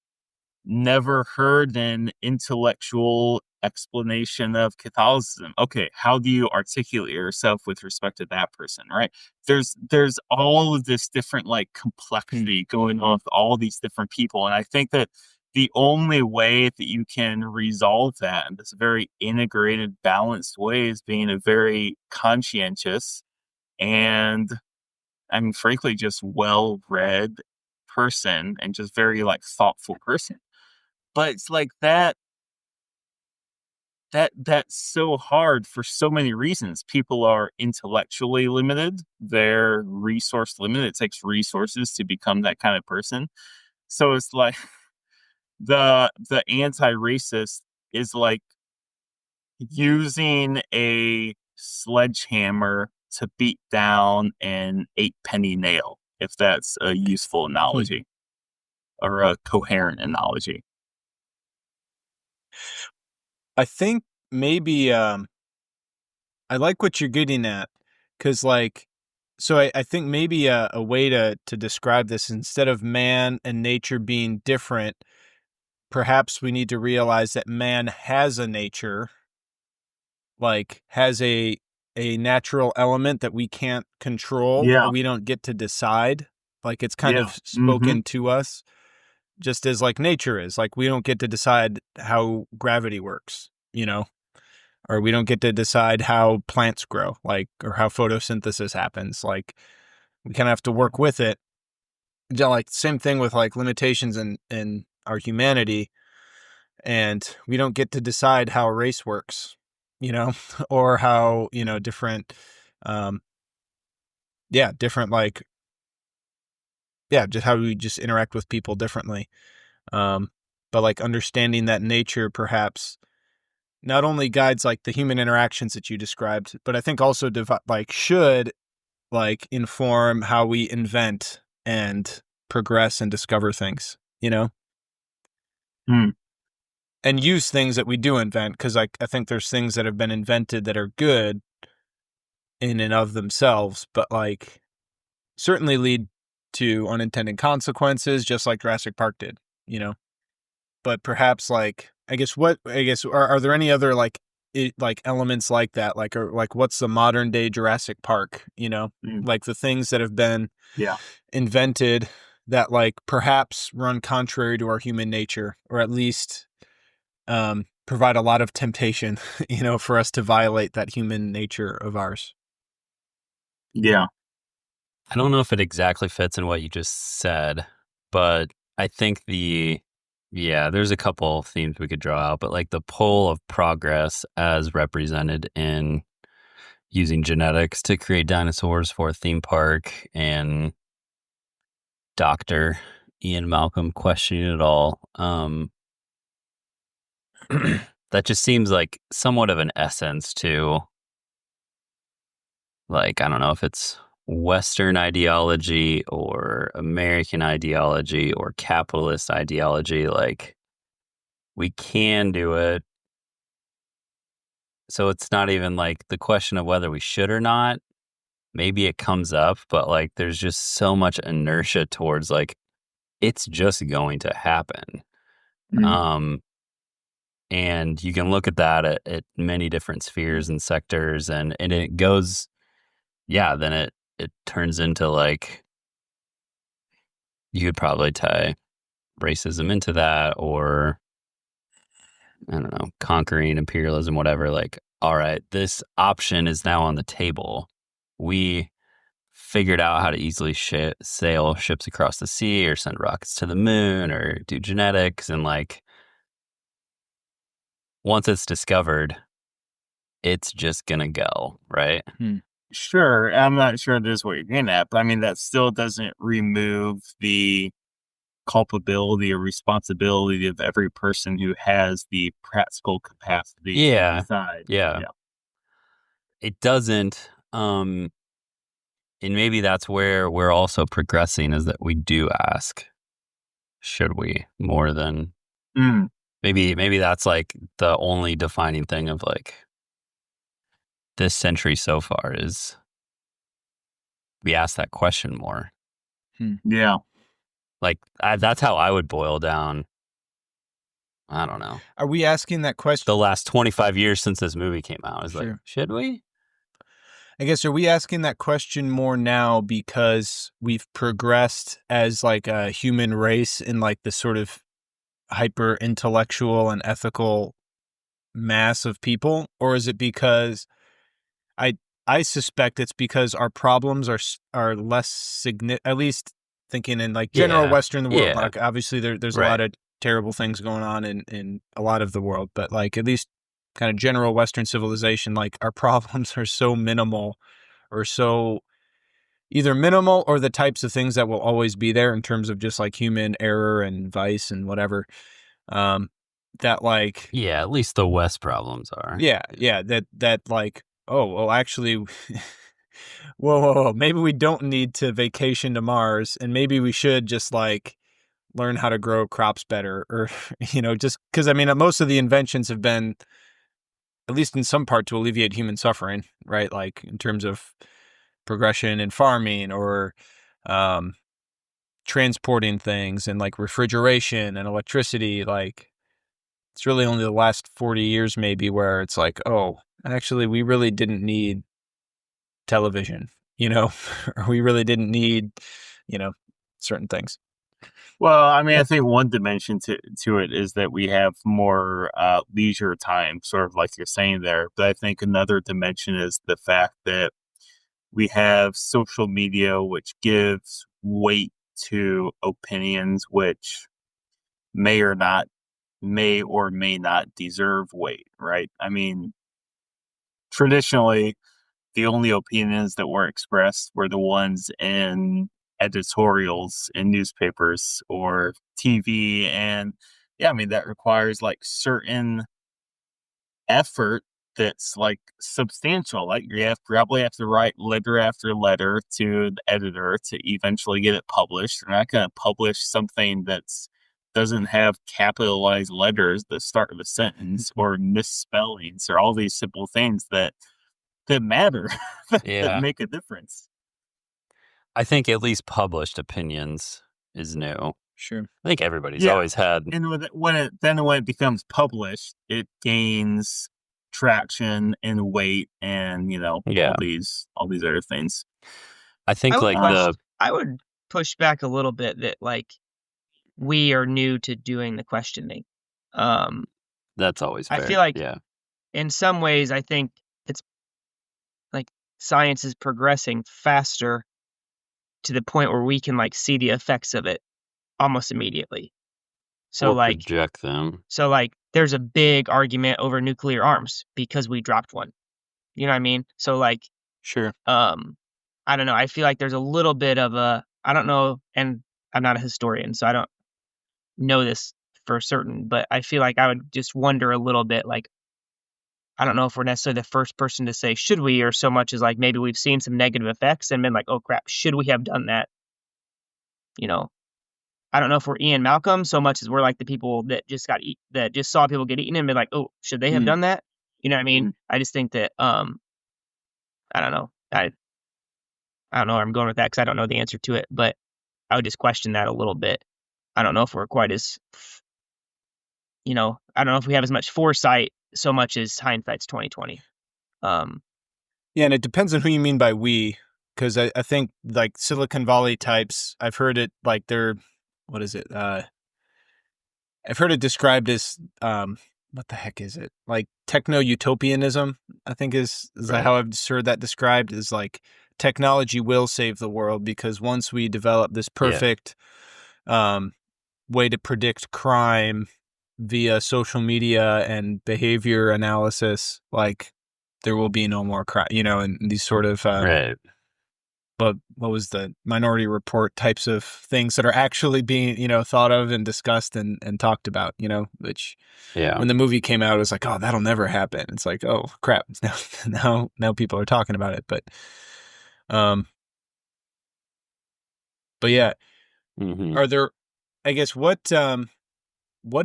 never heard an intellectual explanation of Catholicism. Okay, how do you articulate yourself with respect to that person, right? There's all of this different like complexity going on with all these different people. And I think that the only way that you can resolve that in this very integrated, balanced way is being a very conscientious and frankly, just well-read person and just very like thoughtful person. But it's like that's so hard for so many reasons. People are intellectually limited, they're resource limited. It takes resources to become that kind of person. So it's like the anti-racist is like using a sledgehammer to beat down an 8-penny nail, if that's a useful analogy or a coherent analogy. I think maybe I like what you're getting at, because I think maybe a way to describe this, instead of man and nature being different, perhaps we need to realize that man has a nature, like has a natural element that we can't control, Yeah. or we don't get to decide. Like it's kind Yeah. of spoken to us, just as like nature is. Like we don't get to decide how gravity works, or we don't get to decide how plants grow, like, or how photosynthesis happens. Like we kind of have to work with it. Like same thing with like limitations in our humanity, and we don't get to decide how race works, or how, different, different, like, just how we just interact with people differently. But like understanding that nature perhaps not only guides like the human interactions that you described, but I think also should like inform how we invent and progress and discover things, and use things that we do invent. Cause I think there's things that have been invented that are good in and of themselves, but like certainly lead to unintended consequences, just like Jurassic Park did, but perhaps like, are there any other like elements like that? Like, or like, what's the modern day Jurassic Park, like the things that have been invented that like perhaps run contrary to our human nature, or at least provide a lot of temptation, for us to violate that human nature of ours. Yeah. I don't know if it exactly fits in what you just said, but I think there's a couple themes we could draw out, but like the pull of progress as represented in using genetics to create dinosaurs for a theme park, and Dr. Ian Malcolm questioning it all. That just seems like somewhat of an essence to, like, I don't know if it's Western ideology or American ideology or capitalist ideology. Like, we can do it. So it's not even like the question of whether we should or not. Maybe it comes up, but like there's just so much inertia towards like it's just going to happen. And you can look at that at many different spheres and sectors, and it goes, then it turns into like, you could probably tie racism into that, or I don't know, conquering imperialism, whatever. Like, all right, this option is now on the table. We figured out how to easily sail ships across the sea, or send rockets to the moon, or do genetics, and like, once it's discovered, it's just gonna go, right? Sure. I'm not sure this is what you're getting at, but I mean, that still doesn't remove the culpability or responsibility of every person who has the practical capacity to decide. Yeah. It doesn't. And maybe that's where we're also progressing, is that we do ask, should we, more than maybe that's like the only defining thing of like this century so far, is we ask that question more. Yeah. Like, that's how I would boil down. I don't know. Are we asking that question? The last 25 years since this movie came out is like, should we? I guess, are we asking that question more now because we've progressed as like a human race in like the sort of hyper intellectual and ethical mass of people? Or is it because I suspect it's because our problems are less significant, at least thinking in like general Western world. Like, obviously there's a lot of terrible things going on in a lot of the world, but like at least kind of general Western civilization, like our problems are so minimal, or so either minimal, or the types of things that will always be there in terms of just like human error and vice and whatever. That like, at least the West problems are. That like, actually, whoa, maybe we don't need to vacation to Mars, and maybe we should just like learn how to grow crops better, or just because I mean, most of the inventions have been, at least in some part, to alleviate human suffering, right? Like in terms of progression in farming, or transporting things, and like refrigeration and electricity. Like, it's really only the last 40 years maybe where it's like, oh, actually, we really didn't need television, or we really didn't need, certain things. Well, I mean, I think one dimension to it is that we have more leisure time, sort of like you're saying there. But I think another dimension is the fact that we have social media, which gives weight to opinions which may or may not deserve weight, right? I mean, traditionally, the only opinions that were expressed were the ones in editorials in newspapers or TV. And I mean, that requires like certain effort that's like substantial. Like, probably have to write letter after letter to the editor to eventually get it published. They're not going to publish something that's doesn't have capitalized letters at the start of a sentence, or misspellings, or all these simple things that matter, that make a difference. I think at least published opinions is new. Sure. I think everybody's always had. And when it becomes published, it gains traction and weight, and all these other things. I think I would push back a little bit that like we are new to doing the questioning. That's always fair. I feel like in some ways, I think it's like science is progressing faster to the point where we can like see the effects of it almost immediately. So or like, project them. there's a big argument over nuclear arms because we dropped one. You know what I mean? So like, Sure. I don't know. I feel like there's a little bit of I don't know, and I'm not a historian, so I don't know this for certain, but I feel like I would just wonder a little bit, like, I don't know if we're necessarily the first person to say, should we, or so much as like maybe we've seen some negative effects and been like, oh crap, should we have done that? You know, I don't know if we're Ian Malcolm so much as we're like the people that just that just saw people get eaten and been like, oh, should they have done that? You know what I mean? I just think that, I don't know. I don't know where I'm going with that because I don't know the answer to it, but I would just question that a little bit. I don't know if we're quite as, I don't know if we have as much foresight so much as hindsight's 2020. Yeah, and it depends on who you mean by we, because I think like Silicon Valley types, I've heard it like they're, what is it? I've heard it described as, what the heck is it? Like techno-utopianism, I think is Right. how I've heard that described, is like technology will save the world because once we develop this perfect way to predict crime via social media and behavior analysis, like there will be no more crime, and these sort of, Right. but what was the Minority Report types of things that are actually being, thought of and discussed and talked about, which Yeah. when the movie came out, it was like, oh, that'll never happen. It's like, oh crap. Now people are talking about it. But yeah, Mhm. are there, I guess, what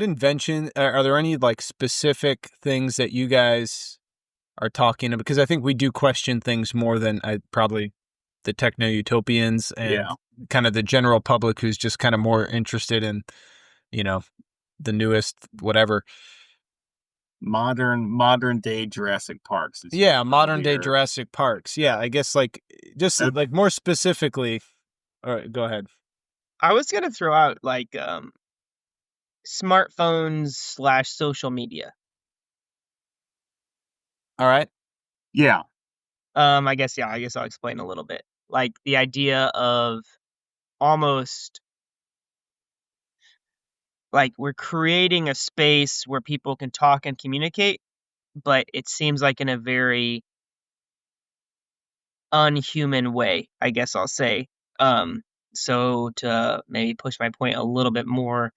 invention, are there any like specific things that you guys are talking about? Because I think we do question things more than probably the techno-utopians and kind of the general public who's just kind of more interested in, the newest whatever. Modern day Jurassic Parks. Yeah, modern day Jurassic Parks. Yeah, I guess like just like more specifically. All right, go ahead. I was gonna throw out like smartphones / social media. All right. Yeah. I guess I'll explain a little bit. Like the idea of almost like we're creating a space where people can talk and communicate, but it seems like in a very unhuman way, I guess I'll say. So to maybe push my point a little bit more,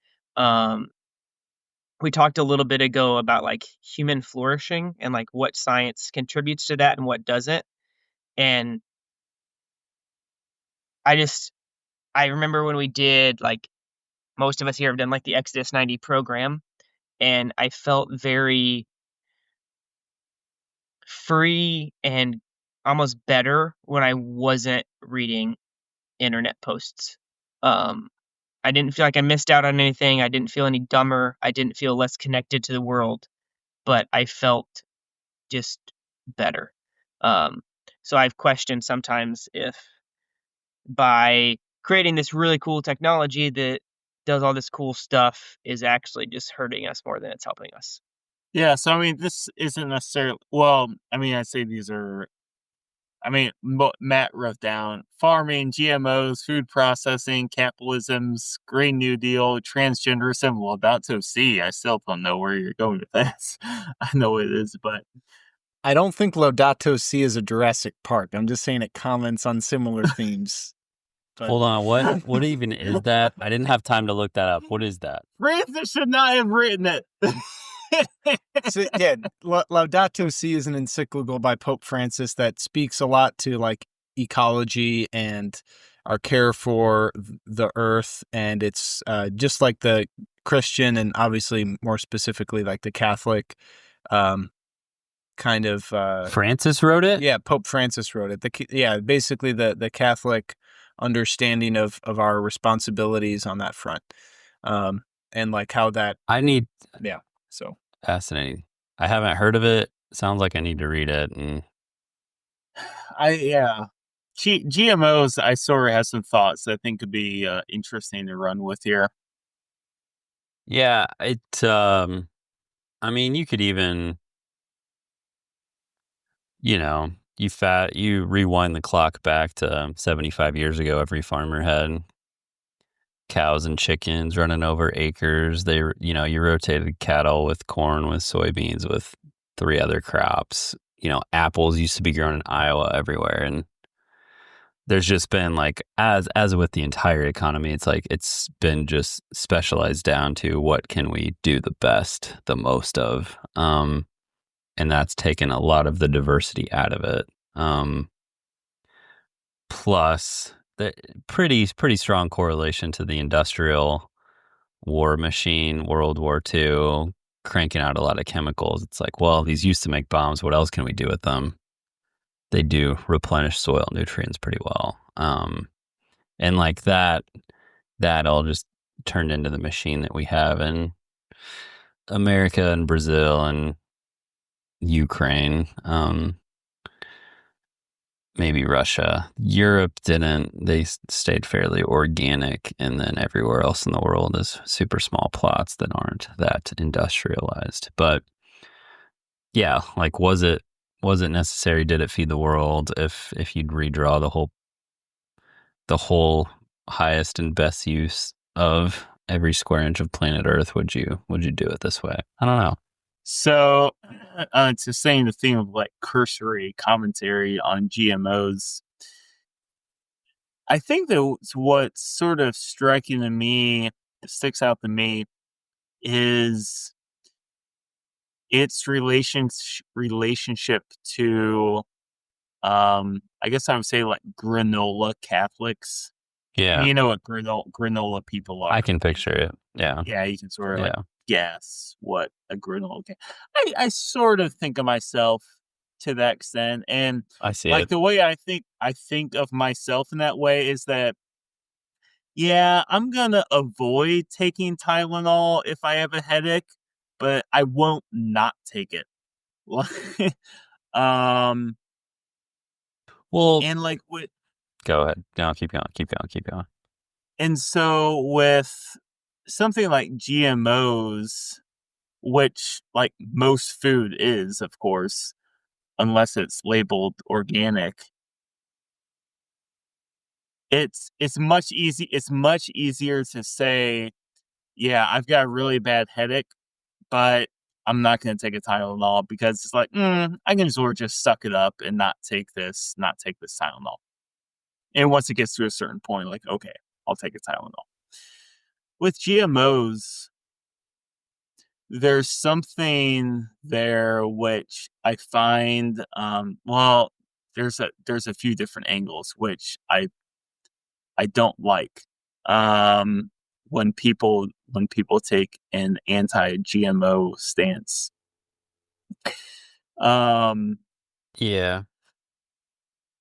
we talked a little bit ago about like human flourishing and like what science contributes to that and what doesn't. And I remember when we did, like, most of us here have done like the Exodus 90 program, and I felt very free and almost better when I wasn't reading internet posts. I didn't feel like I missed out on anything. I didn't feel any dumber. I didn't feel less connected to the world, but I felt just better. So I've questioned sometimes if by creating this really cool technology that does all this cool stuff is actually just hurting us more than it's helping us. Yeah, so I mean, this isn't necessarily. Well, I mean, I'd say these are. I mean, Matt wrote down farming, GMOs, food processing, capitalism's Green New Deal, transgenderism. Well, Laudato Si. I still don't know where you're going with this. I know it is, but I don't think Laudato Si is a Jurassic Park. I'm just saying it comments on similar themes. But Hold on, what even is that? I didn't have time to look that up. What is that? Francis should not have written it. So, yeah, Laudato Si is an encyclical by Pope Francis that speaks a lot to like ecology and our care for the earth, and it's just like the Christian and obviously more specifically like the Catholic kind of Francis wrote it? Yeah, Pope Francis wrote it. Basically the Catholic understanding of our responsibilities on that front, and like how that. So Fascinating. I haven't heard of it. Sounds like I need to read it. And GMOs, I sort of have some thoughts that I think could be interesting to run with here. Yeah, I mean, you could even, you rewind the clock back to 75 years ago, every farmer had cows and chickens running over acres. You rotated cattle with corn, with soybeans, with 3 other crops. Apples used to be grown in Iowa everywhere, and there's just been like as with the entire economy, it's been just specialized down to what can we do the most of, and that's taken a lot of the diversity out of it. Plus, the pretty strong correlation to the industrial war machine, World War II, cranking out a lot of chemicals. It's like, well, these used to make bombs. What else can we do with them? They do replenish soil nutrients pretty well. And like that all just turned into the machine that we have in America and Brazil and Ukraine. Maybe Russia. Europe didn't. They stayed fairly organic, and then everywhere else in the world is super small plots that aren't that industrialized. But yeah, like was it necessary? Did it feed the world? If you'd redraw the whole highest and best use of every square inch of planet Earth, would you do it this way? I don't know. So, to stay in the theme of like cursory commentary on GMOs, I think that what's sort of striking to me, sticks out to me, is its relationship to, I guess I would say like granola Catholics. Yeah. You know what granola people are. I can picture it. Yeah. Yeah, you can sort of like guess what a granola can. I sort of think of myself to that extent, and I see like it. the way I think of myself in that way is that, yeah, I'm gonna avoid taking Tylenol if I have a headache, but I won't not take it. Well, and like with go ahead. No, keep going. And so with something like GMOs, which like most food is, of course, unless it's labeled organic, it's much easier to say, yeah, I've got a really bad headache, but I'm not going to take a Tylenol because it's like, I can sort of just suck it up and not take this Tylenol. And once it gets to a certain point, like, okay, I'll take a Tylenol. With GMOs, there's something there which I find, there's a few different angles which I don't like. When people take an anti-GMO stance. Yeah.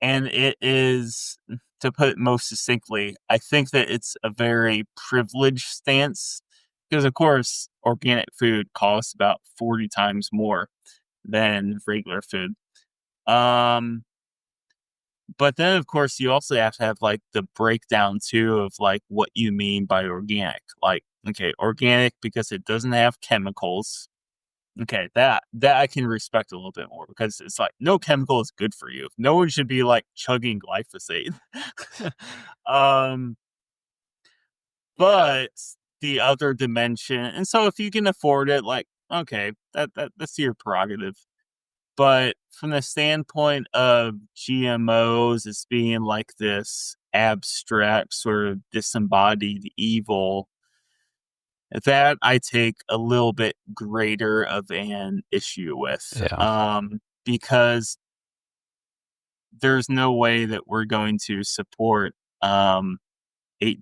And it is, to put it most succinctly, I think that it's a very privileged stance because, of course, organic food costs about 40 times more than regular food. But then, of course, you also have to have like the breakdown too of like what you mean by organic. Like, okay, organic because it doesn't have chemicals. Okay, that I can respect a little bit more because it's like no chemical is good for you. No one should be like chugging glyphosate. But the other dimension, and so if you can afford it, like, okay, that's your prerogative. But from the standpoint of GMOs as being like this abstract sort of disembodied evil, that I take a little bit greater of an issue with. Yeah. Because there's no way that we're going to support 8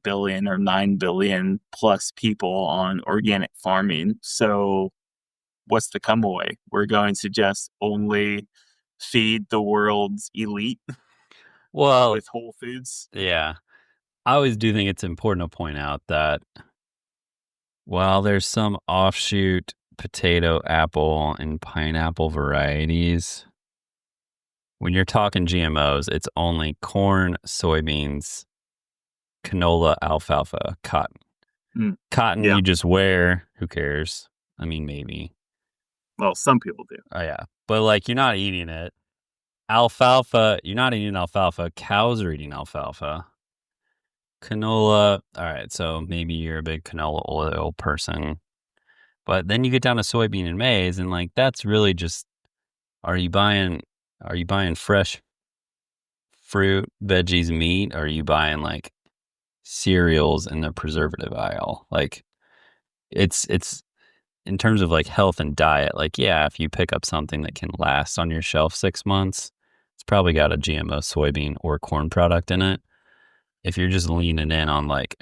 billion or 9 billion plus people on organic farming. So what's the come away? We're going to just only feed the world's elite with Whole Foods. Yeah. I always do think it's important to point out that while there's some offshoot potato, apple, and pineapple varieties, when you're talking GMOs, it's only corn, soybeans, canola, alfalfa, cotton. Cotton you just wear. Who cares? I mean, maybe. Well, some people do. Oh, yeah. But, like, you're not eating it. Alfalfa, you're not eating alfalfa. Cows are eating alfalfa. canola. All right, so maybe you're a big canola oil person, but then you get down to soybean and maize, and like that's really just are you buying fresh fruit, veggies, meat? Or are you buying like cereals in the preservative aisle? Like it's in terms of like health and diet. Like yeah, if you pick up something that can last on your shelf 6 months, it's probably got a GMO soybean or corn product in it. If you're just leaning in on like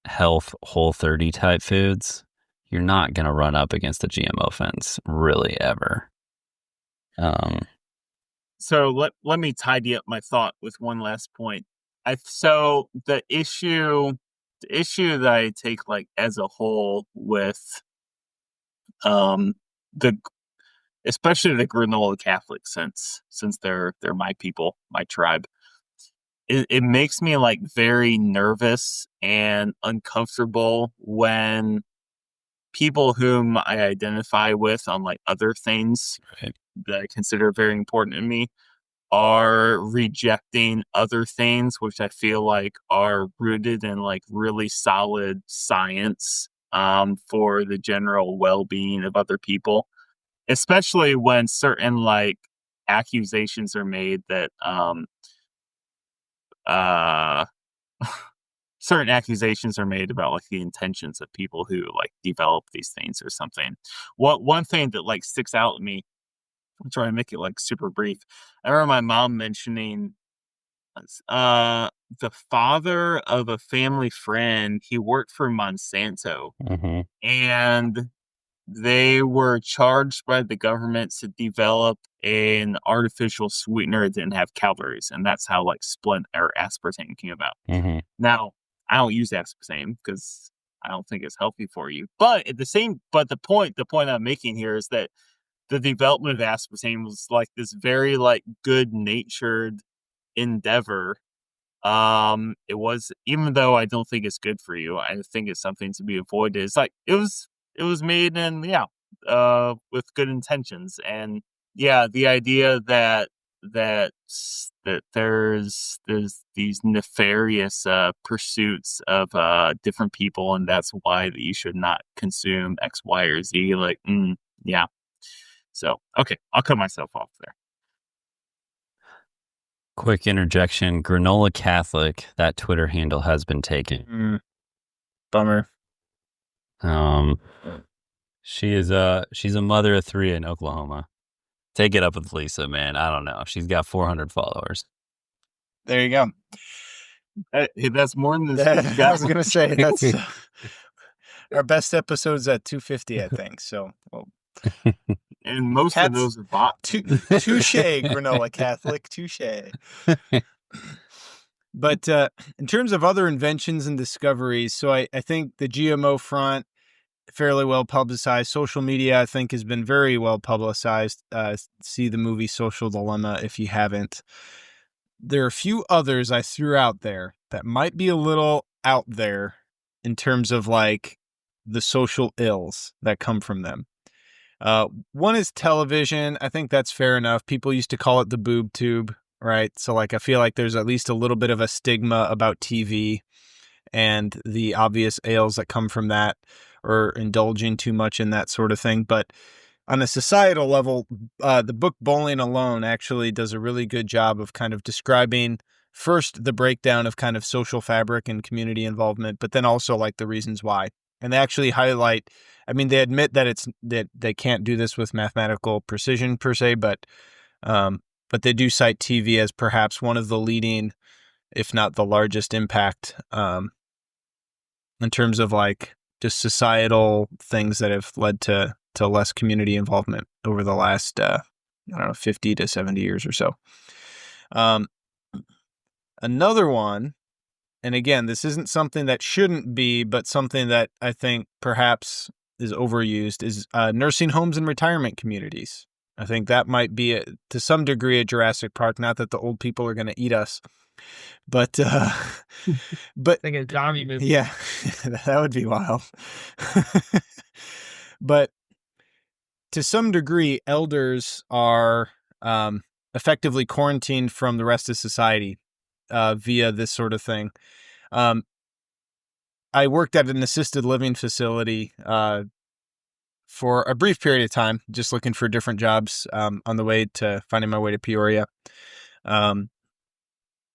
health Whole30 type foods, you're not going to run up against the GMO fence really ever. So let me tidy up my thought with one last point. So the issue that I take like as a whole with the especially the granola Catholic since they're my people, my tribe. It makes me like very nervous and uncomfortable when people whom I identify with on like other things that I consider very important to me are rejecting other things, which I feel like are rooted in like really solid science for the general well-being of other people, especially when certain like accusations are made that certain accusations are made about like the intentions of people who like develop these things or something. One thing that like sticks out at me, I'm trying to make it like super brief. I remember my mom mentioning the father of a family friend. He worked for Monsanto, and they were charged by the government to develop an artificial sweetener that didn't have calories, and that's how like Splint or aspartame came about. Now, I don't use aspartame because I don't think it's healthy for you. But the point I'm making here is that the development of aspartame was like this very like good-natured endeavor. It was, even though I don't think it's good for you, I think it's something to be avoided. It's like it was made in with good intentions, and the idea that there's these nefarious pursuits of different people, and that's why that you should not consume X, Y, or Z. Like, yeah. So, okay, I'll cut myself off there. Quick interjection. Granola Catholic, that Twitter handle has been taken. Bummer. She's a mother of 3 in Oklahoma. Take it up with Lisa, man. I don't know. She's got 400 followers. There you go. That's more than this. I was going to say, that's our best episode's at 250, I think. So, well. And most of those are bots. Touche, Granola Catholic, touche. But in terms of other inventions and discoveries, so I think the GMO front, fairly well publicized. Social media, I think, has been very well publicized. See the movie Social Dilemma if you haven't. There are a few others I threw out there that might be a little out there in terms of like the social ills that come from them. One is television. I think that's fair enough. People used to call it the boob tube, right? So like, I feel like there's at least a little bit of a stigma about TV and the obvious ails that come from that, or indulging too much in that sort of thing. But on a societal level, the book Bowling Alone actually does a really good job of kind of describing first the breakdown of kind of social fabric and community involvement, but then also like the reasons why. And they actually highlight, I mean, they admit that that they can't do this with mathematical precision per se, but they do cite TV as perhaps one of the leading, if not the largest impact in terms of like just societal things that have led to less community involvement over the last, 50 to 70 years or so. Another one, and again, this isn't something that shouldn't be, but something that I think perhaps is overused, is nursing homes and retirement communities. I think that might be, to some degree, a Jurassic Park. Not that the old people are going to eat us, but like a zombie movie. Yeah, that would be wild. But to some degree, elders are effectively quarantined from the rest of society via this sort of thing. I worked at an assisted living facility for a brief period of time, just looking for different jobs on the way to finding my way to Peoria.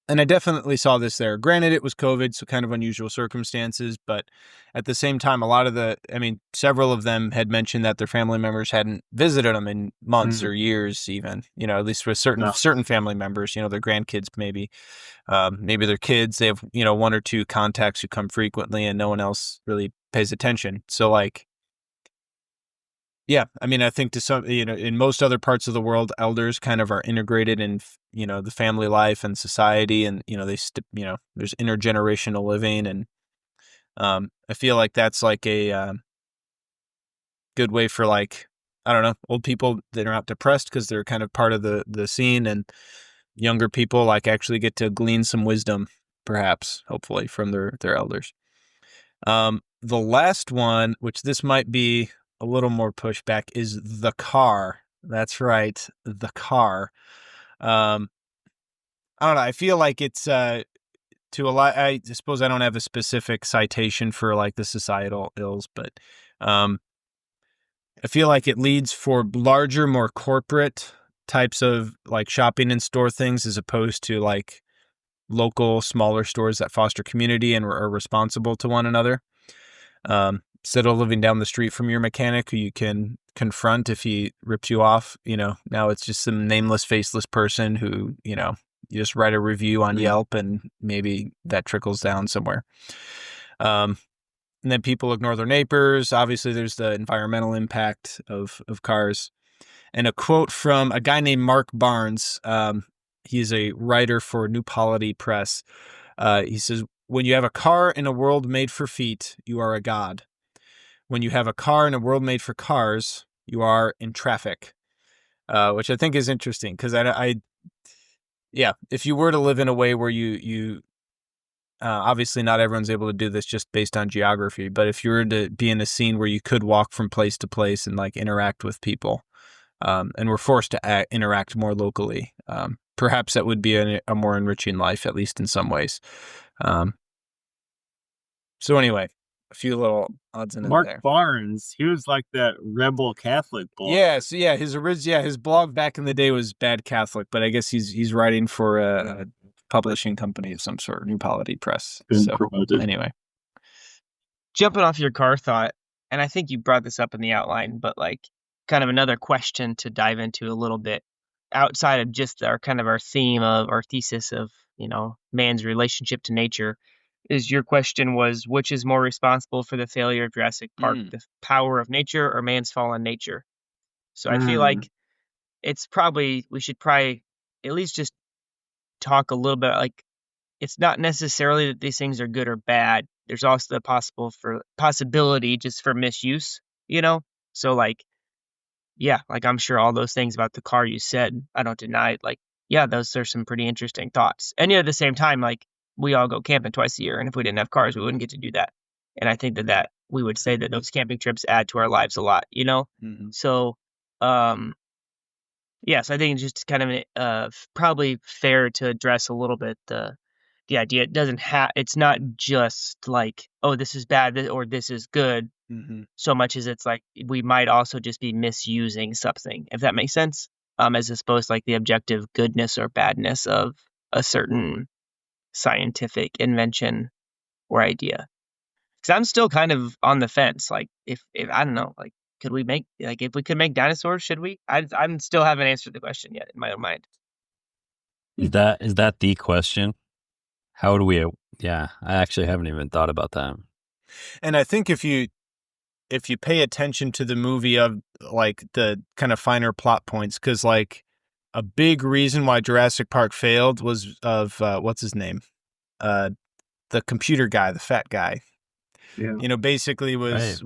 And I definitely saw this there. Granted, it was COVID, so kind of unusual circumstances, but at the same time, several of them had mentioned that their family members hadn't visited them in months or years even, at least with certain family members, their grandkids maybe their kids, they have, one or two contacts who come frequently and no one else really pays attention. So like, yeah, I think to some, in most other parts of the world, elders kind of are integrated in, the family life and society, and there's intergenerational living, and I feel like that's like a good way for, like, I don't know, old people that are not depressed because they're kind of part of the scene, and younger people like actually get to glean some wisdom, perhaps, hopefully, from their elders. The last one, which this might be a little more pushback, is the car. That's right, the car. I don't know. I feel like it's to a lot. I suppose I don't have a specific citation for like the societal ills, but I feel like it leads for larger, more corporate types of like shopping and store things, as opposed to like local, smaller stores that foster community and are responsible to one another. Instead of living down the street from your mechanic who you can confront if he rips you off, now it's just some nameless, faceless person who, you just write a review on Yelp and maybe that trickles down somewhere. And then people ignore their neighbors. Obviously, there's the environmental impact of cars. And a quote from a guy named Marc Barnes. He's a writer for New Polity Press. He says, "When you have a car in a world made for feet, you are a god. When you have a car in a world made for cars, you are in traffic," which I think is interesting because if you were to live in a way where you obviously not everyone's able to do this just based on geography, but if you were to be in a scene where you could walk from place to place and like interact with people, and were forced to interact more locally, perhaps that would be a more enriching life, at least in some ways. So anyway, a few little odds and ends there. Marc Barnes, he was like that rebel Catholic blog. His blog back in the day was Bad Catholic, but I guess he's writing for a publishing company of some sort, New Polity Press. Anyway, jumping off your car thought, and I think you brought this up in the outline, but like kind of another question to dive into a little bit outside of just our theme of our thesis of, man's relationship to nature. Is your question was, which is more responsible for the failure of Jurassic Park, the power of nature or man's fallen nature? So I feel like we should probably at least just talk a little bit, like, it's not necessarily that these things are good or bad. There's also the possibility just for misuse, So like, yeah, like I'm sure all those things about the car you said, I don't deny it. Like, yeah, those are some pretty interesting thoughts. And at the same time, like, we all go camping twice a year, and if we didn't have cars, we wouldn't get to do that. And I think that we would say that those camping trips add to our lives a lot, So, so I think it's just kind of probably fair to address a little bit the idea. It's not just like, oh, this is bad or this is good, so much as it's like we might also just be misusing something, if that makes sense, as opposed to like the objective goodness or badness of a certain scientific invention or idea. Because I'm still kind of on the fence. Like, if I don't know, like, if we could make dinosaurs, should we? I'm still haven't answered the question yet in my own mind. Is that the question? How do we? Yeah, I actually haven't even thought about that. And I think if you pay attention to the movie of like the kind of finer plot points, because like a big reason why Jurassic Park failed was of what's his name, the computer guy, the fat guy. Yeah. Basically was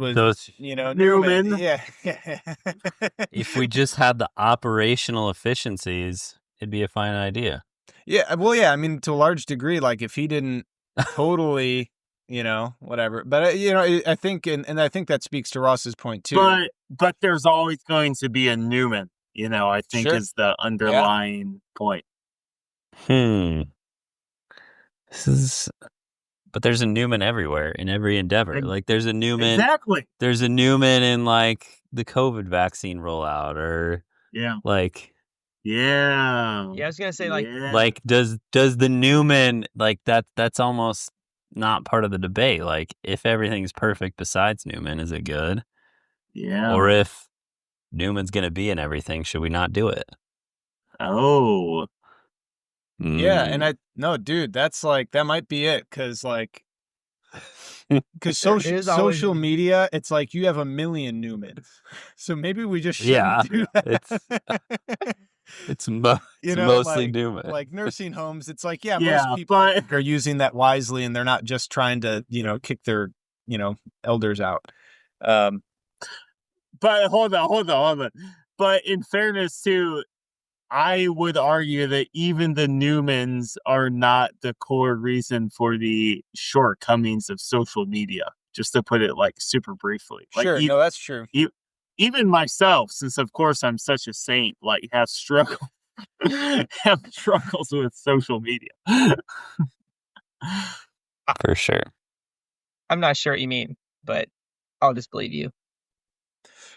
Newman. Yeah. If we just had the operational efficiencies, it'd be a fine idea. Yeah. Well, yeah. To a large degree, like if he didn't totally, whatever. But I think, and I think that speaks to Ross's point too. But there's always going to be a Newman. I think is the underlying point. This is But there's a Newman everywhere in every endeavor. Like there's a Newman. Exactly. There's a Newman in like the COVID vaccine rollout, or like Yeah, I was gonna say like does the Newman like that's almost not part of the debate. Like if everything's perfect besides Newman, is it good? Yeah. Or if Newman's gonna be in everything, should we not do it? Oh. Yeah, and dude, that's like that might be it, because social media, it's like you have a million Newmans, so maybe we just shouldn't do that. It's mostly Newman. Like nursing homes, it's like most people are using that wisely, and they're not just trying to kick their elders out. But hold on. But in fairness too, I would argue that even the Newmans are not the core reason for the shortcomings of social media, just to put it like super briefly. Sure, no, that's true. Even myself, since of course I'm such a saint, like have struggles with social media. For sure. I'm not sure what you mean, but I'll just believe you.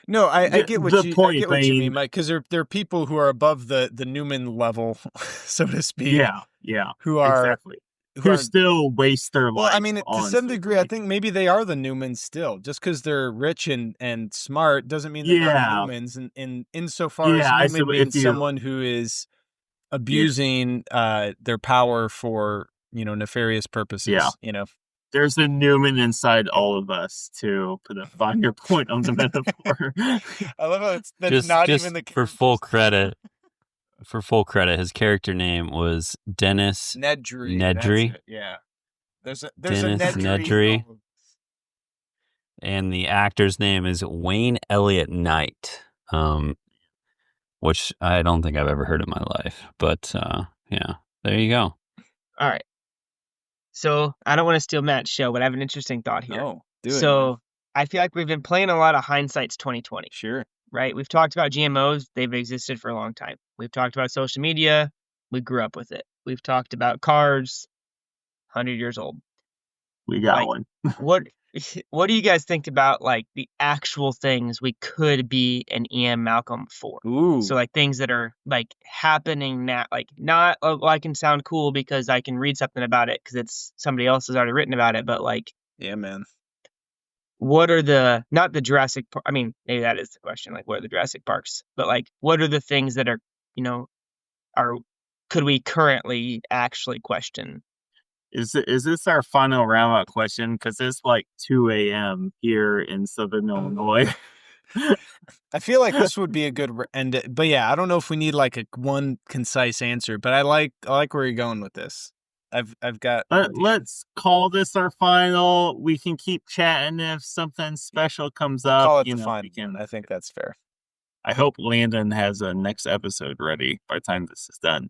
No, I get what you mean, Mike, because there are people who are above the Newman level, so to speak. Yeah. Who are exactly. Who still waste their life. Well, I mean, to some degree, I think maybe they are the Newmans still. Just because they're rich and smart doesn't mean they're not Newmans. And insofar as Newman means someone who is abusing their power for nefarious purposes. There's a Newman inside all of us, to put a finer point on the metaphor. I love how that's not even the for full credit. For full credit, his character name was Dennis Nedry. Yeah, there's Dennis a Nedry. And the actor's name is Wayne Elliott Knight, which I don't think I've ever heard in my life. But yeah, there you go. All right. So I don't want to steal Matt's show, but I have an interesting thought here. No, do it. So I feel like we've been playing a lot of hindsight's 2020. Sure. Right? We've talked about GMOs. They've existed for a long time. We've talked about social media. We grew up with it. We've talked about cars. 100 years old. We got one. What do you guys think about like the actual things we could be an Ian Malcolm for? Ooh. So like things that are like happening now, like not I can sound cool because I can read something about it because it's somebody else has already written about it, but like, yeah, man. What are not the Jurassic Park? I mean, maybe that is the question. Like, what are the Jurassic Parks? But like, what are the things that are could we currently actually question? Is this our final round out question? Because it's like 2 a.m. here in Southern Illinois. I feel like this would be a good end. But yeah, I don't know if we need like one concise answer. But I like where you're going with this. I've got. Let's call this our final. We can keep chatting if something special comes up. Call it the final. I think that's fair. I hope Landon has a next episode ready by the time this is done.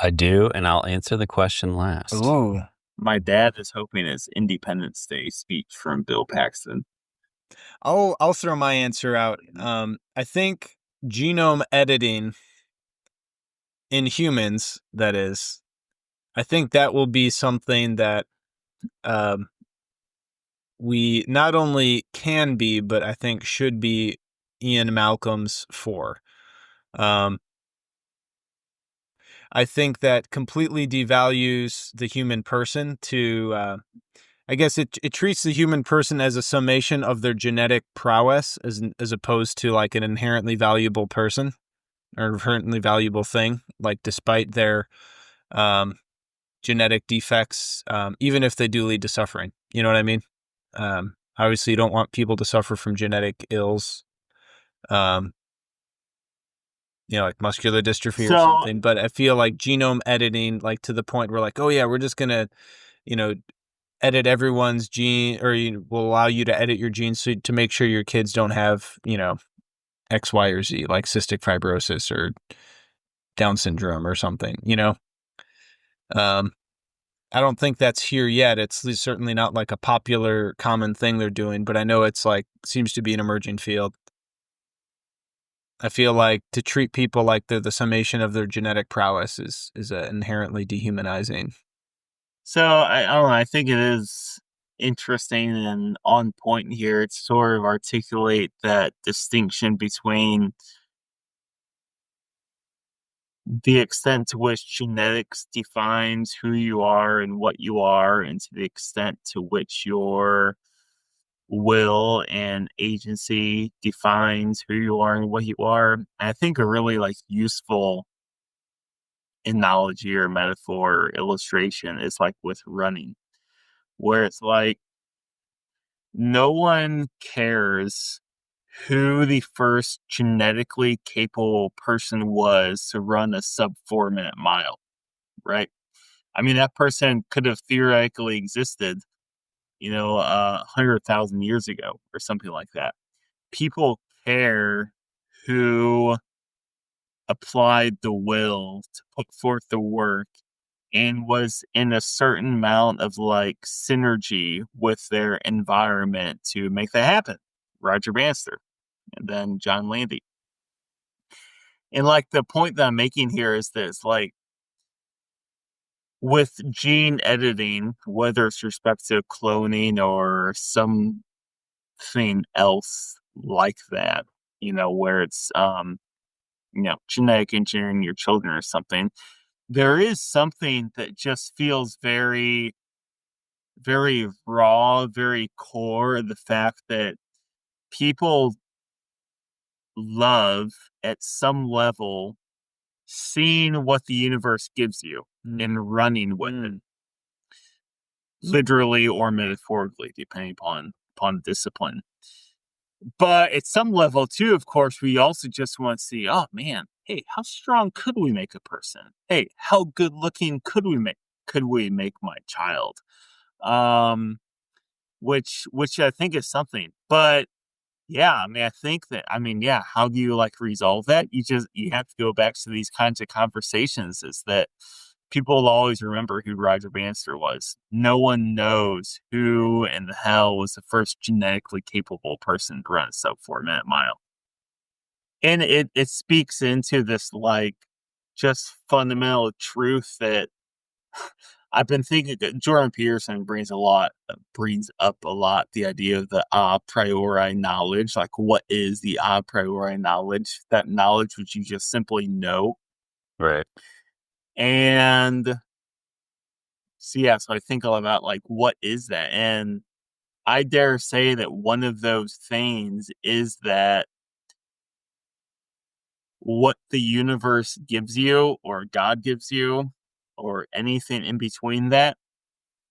I do, and I'll answer the question last. Ooh. My dad is hoping it's Independence Day speech from Bill Paxton. I'll throw my answer out. I think genome editing in humans, that is, I think that will be something that we not only can be, but I think should be Ian Malcolm's for. I think that completely devalues the human person to, I guess it treats the human person as a summation of their genetic prowess as opposed to like an inherently valuable person or inherently valuable thing, like despite their genetic defects, even if they do lead to suffering. You know what I mean? Obviously, you don't want people to suffer from genetic ills. Like muscular dystrophy or something. But I feel like genome editing, like to the point where like, oh yeah, we're just going to, edit everyone's gene, or will allow you to edit your genes to make sure your kids don't have, X, Y, or Z, like cystic fibrosis or Down syndrome or something, I don't think that's here yet. It's certainly not like a popular common thing they're doing, but I know it's like, seems to be an emerging field. I feel like to treat people like they're the summation of their genetic prowess is inherently dehumanizing. So I don't know. I think it is interesting and on point here to sort of articulate that distinction between the extent to which genetics defines who you are and what you are, and to the extent to which your will and agency defines who you are and what you are. And I think a really like useful analogy or metaphor or illustration is like with running, where it's like no one cares who the first genetically capable person was to run a sub 4 minute mile, right? I mean, that person could have theoretically existed, 100,000 years ago or something like that. People care who applied the will to put forth the work and was in a certain amount of like synergy with their environment to make that happen. Roger Bannister and then John Landy. And like the point that I'm making here is this, like with gene editing, whether it's respect to cloning or something else like that, where it's genetic engineering your children or something, there is something that just feels very, very raw, very core. The fact that people love at some level seeing what the universe gives you and running with it, literally or metaphorically, depending upon discipline. But at some level, too, of course, we also just want to see, oh man, hey, how strong could we make a person? Hey, how good looking could we make my child? Which I think is something. But yeah, I mean, how do you like resolve that? You have to go back to these kinds of conversations, is that people will always remember who Roger Bannister was. No one knows who in the hell was the first genetically capable person to run a sub 4 minute mile. And it speaks into this like just fundamental truth that I've been thinking that Jordan Peterson brings up a lot the idea of the a priori knowledge. Like, what is the a priori knowledge? That knowledge which you just simply know. Right. And so I think all about like, what is that? And I dare say that one of those things is that what the universe gives you or God gives you or anything in between that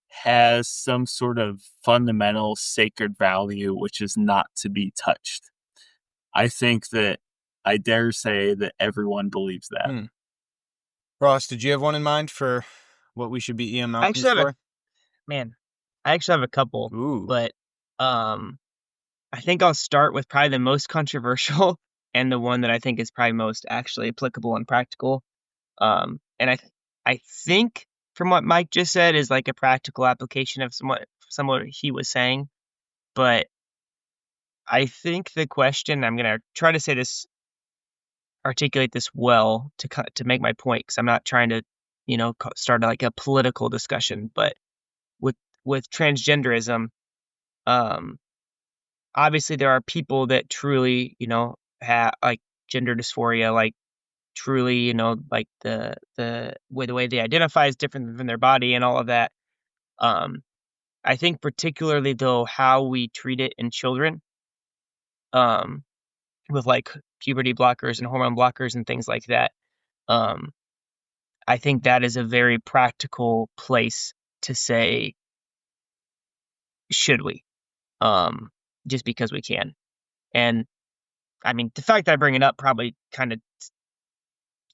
has some sort of fundamental sacred value which is not to be touched. I dare say that everyone believes that. Ross, did you have one in mind for what we should be EML for? I actually have a couple. Ooh. But I think I'll start with probably the most controversial and the one that I think is probably most actually applicable and practical. And I think from what Mike just said is like a practical application of somewhat he was saying. But I think the question, I'm going to try to articulate this well to make my point, because I'm not trying to, start like a political discussion. But with transgenderism, obviously there are people that truly, have like gender dysphoria, like truly, like the way they identify is different than their body and all of that. I think particularly though how we treat it in children, with like puberty blockers and hormone blockers and things like that. I think that is a very practical place to say, should we? Just because we can. And I mean, the fact that I bring it up probably kind of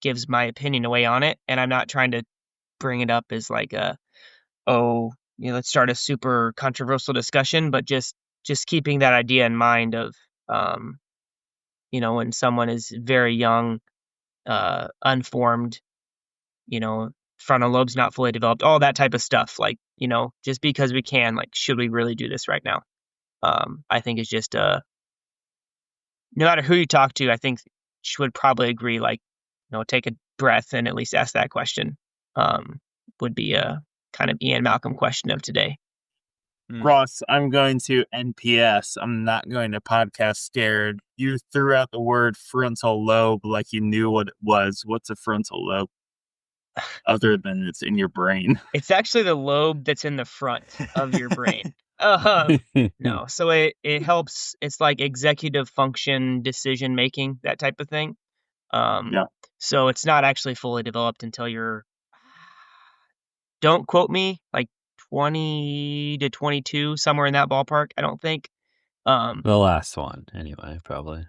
gives my opinion away on it. And I'm not trying to bring it up as like let's start a super controversial discussion, but just keeping that idea in mind of, when someone is very young, unformed, frontal lobe's not fully developed, all that type of stuff. Like, just because we can, like, should we really do this right now? I think it's just, no matter who you talk to, I think would probably agree, like, take a breath and at least ask that question, would be kind kind of Ian Malcolm question of today. Ross, I'm going to NPS. I'm not going to podcast scared. You threw out the word frontal lobe like you knew what it was. What's a frontal lobe? Other than it's in your brain. It's actually the lobe that's in the front of your brain. No, so it helps. It's like executive function, decision making, that type of thing. So it's not actually fully developed until you're, don't quote me, like 20 to 22, somewhere in that ballpark, I don't think. The last one, anyway, probably.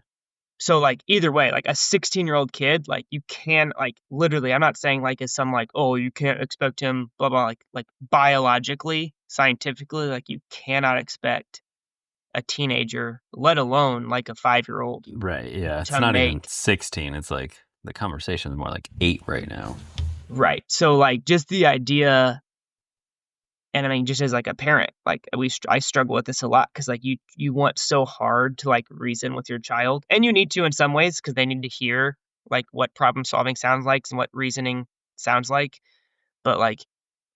So, like, either way, like a 16-year-old kid, like, you can, like, literally, I'm not saying, like, as some, like, oh, you can't expect him, blah, blah, like biologically, scientifically, like, you cannot expect a teenager, let alone, like, a 5-year-old. Right, yeah. It's not even 16. It's like, the conversation is more like 8 right now. Right. So, like, just the idea, and I mean, just as like a parent, like I struggle with this a lot because like you want so hard to like reason with your child, and you need to in some ways because they need to hear like what problem solving sounds like and what reasoning sounds like. But like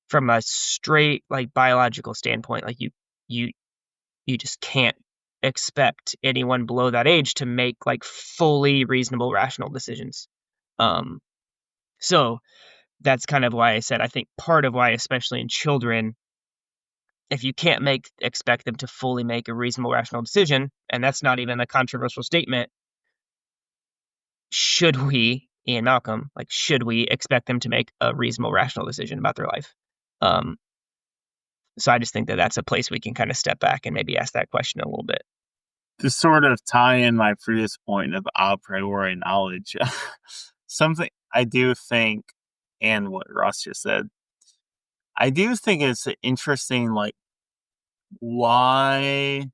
from a straight like biological standpoint, like you just can't expect anyone below that age to make like fully reasonable, rational decisions. So that's kind of why I said I think part of why, especially in children, if you can't expect them to fully make a reasonable, rational decision, and that's not even a controversial statement, should we, Ian Malcolm, like, should we expect them to make a reasonable, rational decision about their life? So I just think that that's a place we can kind of step back and maybe ask that question a little bit. To sort of tie in my previous point of a priori knowledge, something I do think, and what Ross just said, I do think it's interesting, like, why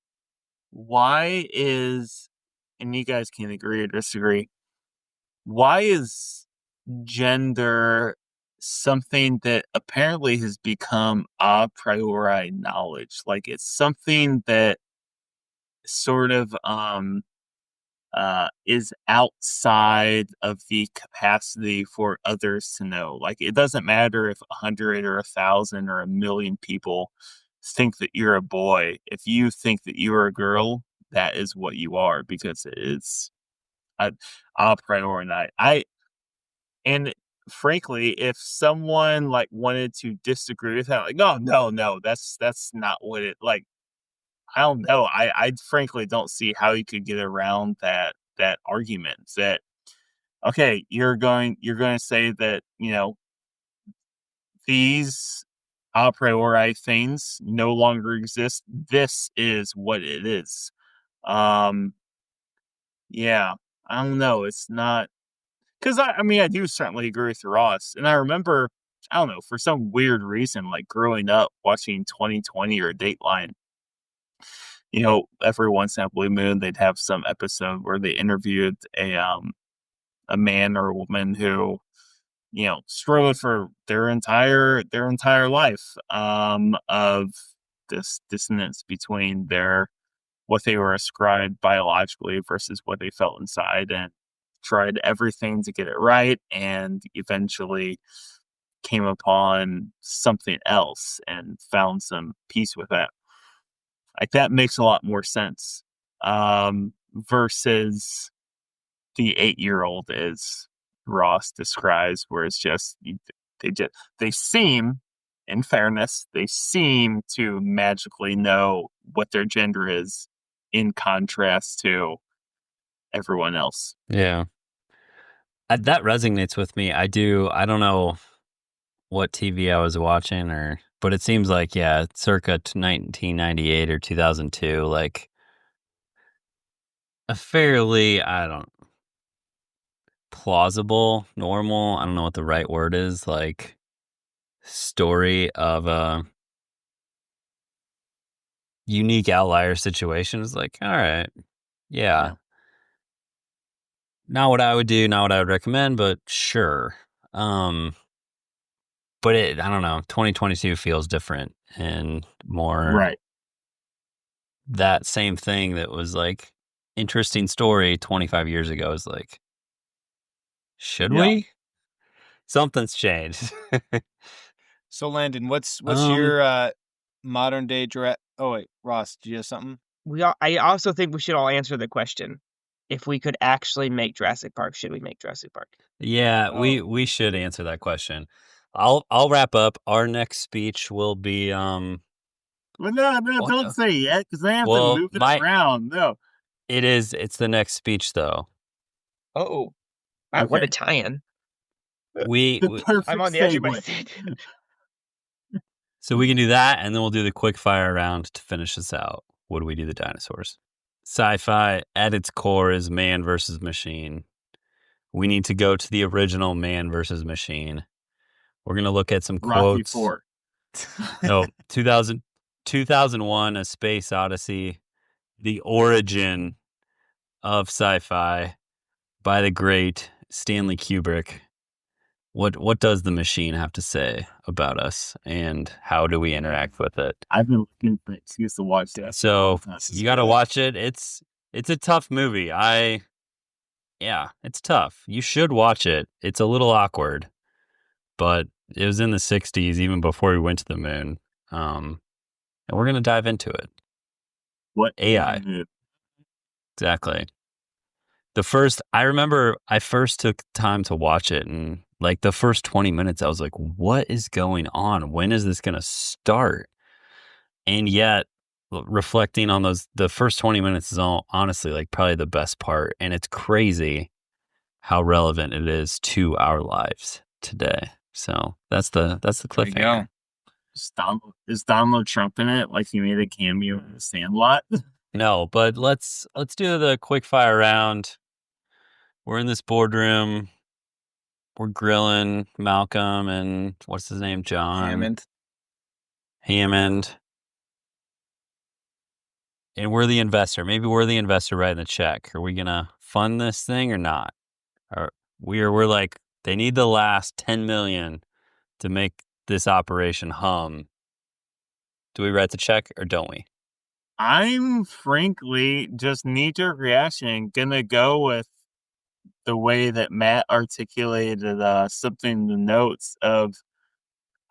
is, and you guys can agree or disagree, why is gender something that apparently has become a priori knowledge? Like, it's something that sort of is outside of the capacity for others to know. Like, it doesn't matter if 100 or 1,000 or 1,000,000 people think that you're a boy. If you think that you are a girl, that is what you are, because it's a priori not. And frankly, if someone like wanted to disagree with that, like, no, that's not what it, like, I don't know. I frankly don't see how you could get around that argument that, okay, you're going to say that, these a priori things no longer exist. This is what it is. Yeah, I don't know. It's not, because I mean, I do certainly agree with Ross. And I remember, I don't know, for some weird reason, like growing up watching 2020 or Dateline, every once in a blue moon, they'd have some episode where they interviewed a man or a woman who, struggled for their entire life, of this dissonance between what they were ascribed biologically versus what they felt inside, and tried everything to get it right, and eventually came upon something else and found some peace with that. Like, that makes a lot more sense, versus the 8-year-old, as Ross describes, where it's just they seem, in fairness, they seem to magically know what their gender is, in contrast to everyone else. Yeah. That resonates with me. I don't know what TV I was watching, but it seems like, yeah, circa 1998 or 2002, like a fairly, plausible, normal, I don't know what the right word is, like, story of a unique outlier situation. Is like, all right, yeah. Not what I would do, not what I would recommend, but sure. But I don't know, 2022 feels different and more right. That same thing that was like interesting story 25 years ago is like, should we? Something's changed. So Landon, what's your modern day Jurassic? Oh wait, Ross, do you have something? I also think we should all answer the question: if we could actually make Jurassic Park, should we make Jurassic Park? Yeah, we should answer that question. I'll wrap up. Our next speech will be Well, no, What don't the- say yet, because I have Well, to move it my- around. No, it's the next speech though. Oh, wow, what a Okay. tie-in! We perfect I'm on the edge of my segue. seat. So we can do that, and then we'll do the quick fire round to finish this out. What do we do the dinosaurs? Sci-fi at its core is man versus machine. We need to go to the original man versus machine. We're going to look at some Rocky quotes. 4. No, 2001, A Space Odyssey, the origin of sci-fi by the great Stanley Kubrick. What does the machine have to say about us, and how do we interact with it? I've been looking for an excuse to watch that. So you got to watch it. It's a tough movie. It's tough. You should watch it. It's a little awkward, but it was in the 60s, even before we went to the moon. And we're going to dive into it. What AI. Exactly. I remember I first took time to watch it, and like the first 20 minutes, I was like, what is going on? When is this going to start? And yet, reflecting on the first 20 minutes is honestly like probably the best part. And it's crazy how relevant it is to our lives today. So that's the cliffhanger. Is Donald Trump in it? Like he made a cameo in The Sandlot? No, but let's do the quick fire round. We're in this boardroom. We're grilling Malcolm and what's his name? John Hammond. And we're the investor. Maybe we're the investor writing the check. Are we gonna fund this thing or not? Or we're like, they need the last 10 million to make this operation hum. Do we write the check or don't we? I'm frankly just knee-jerk reaction gonna go with the way that Matt articulated something in the notes of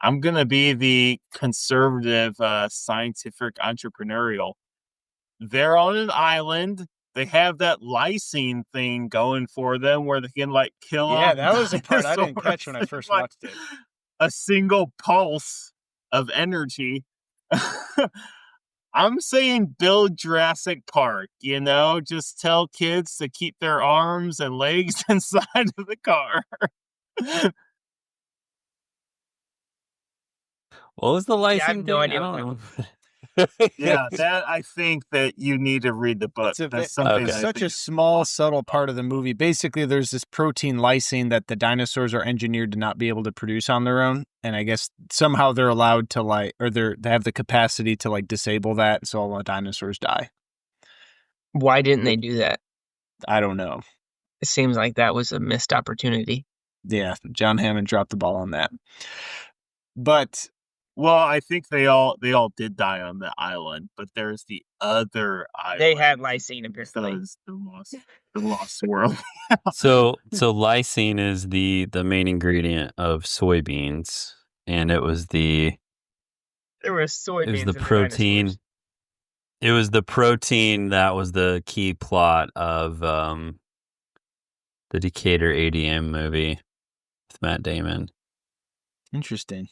I'm gonna be the conservative scientific entrepreneurial. They're on an island. They have that lysine thing going for them where they can like kill Yeah, off that was the part I didn't dinosaurs catch when I first in, like, watched it. a single pulse of energy. I'm saying build Jurassic Park, just tell kids to keep their arms and legs inside of the car. What was the lysine I have no thing? idea I what don't know. Yeah, that I think that you need to read the book. That's something It's that I such think a small, subtle part of the movie. Basically, there's this protein lysine that the dinosaurs are engineered to not be able to produce on their own, and I guess somehow they're allowed to they have the capacity to disable that, so all the dinosaurs die. Why didn't they do that? I don't know. It seems like that was a missed opportunity. Yeah, John Hammond dropped the ball on that. But well, I think they all did die on the island, but there's the other island. They had lysine apparently. The lost world. So lysine is the main ingredient of soybeans, and it was There was soybeans. It was in the protein. dinosaurs. It was the protein that was the key plot of the Decatur ADM movie with Matt Damon. interesting.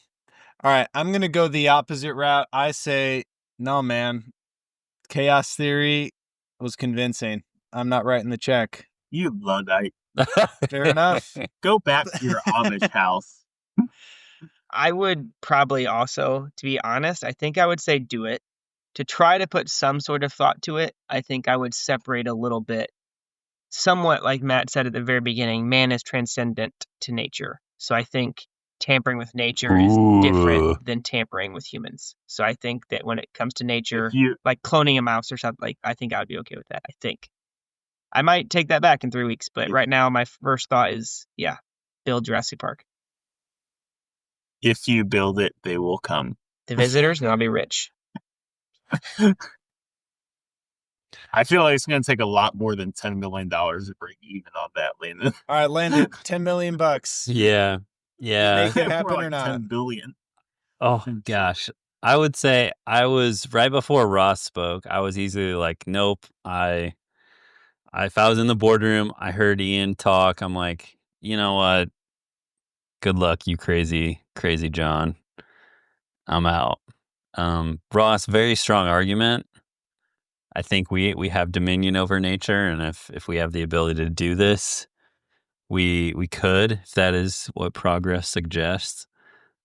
All right, I'm going to go the opposite route. I say, no, man. Chaos theory was convincing. I'm not writing the check. You Luddite. Fair enough. Go back to your Amish house. I would probably also, to be honest, I think I would say do it. To try to put some sort of thought to it, I think I would separate a little bit. Somewhat like Matt said at the very beginning, man is transcendent to nature. So I think tampering with nature is different than tampering with humans. So I think that when it comes to nature, like cloning a mouse or something, I think I would be okay with that. I think. I might take that back in 3 weeks, but right now my first thought is, build Jurassic Park. If you build it, they will come. The visitors, and I'll be rich. I feel like it's going to take a lot more than $10 million to break even on that, Landon. All right, Landon, $10 million. Yeah. Make it happen More like or not? $10 billion. Oh gosh. I would say I was right before Ross spoke. I was easily like, nope. If I was in the boardroom, I heard Ian talk. I'm like, you know what? Good luck, you crazy John. I'm out. Ross, very strong argument. I think we have dominion over nature, and if we have the ability to do this, we could, if that is what progress suggests.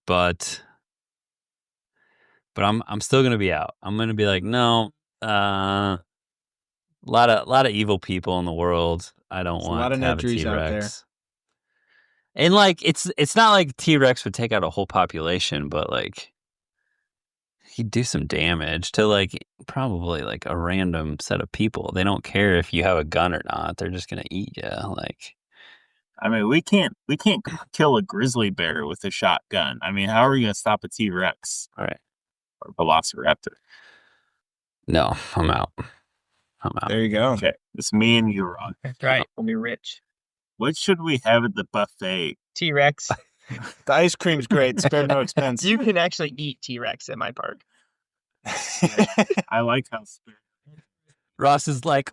But I'm still gonna be out. I'm gonna be like, no, a lot of evil people in the world. I don't There's a want lot of to have a Nedries out there. T-Rex. And like it's not like T-Rex would take out a whole population, but like he'd do some damage to like probably like a random set of people. They don't care if you have a gun or not. They're just gonna eat you. Like, I mean, we can't kill a grizzly bear with a shotgun. I mean, how are we gonna stop a T-Rex? all right, Or Velociraptor? no, I'm out. There you go. Okay, it's me and you, Ron. That's right. We'll be rich. What should we have at the buffet? T-Rex. The ice cream's great. Spare no expense. You can actually eat T-Rex at my park. I like how Ross is like,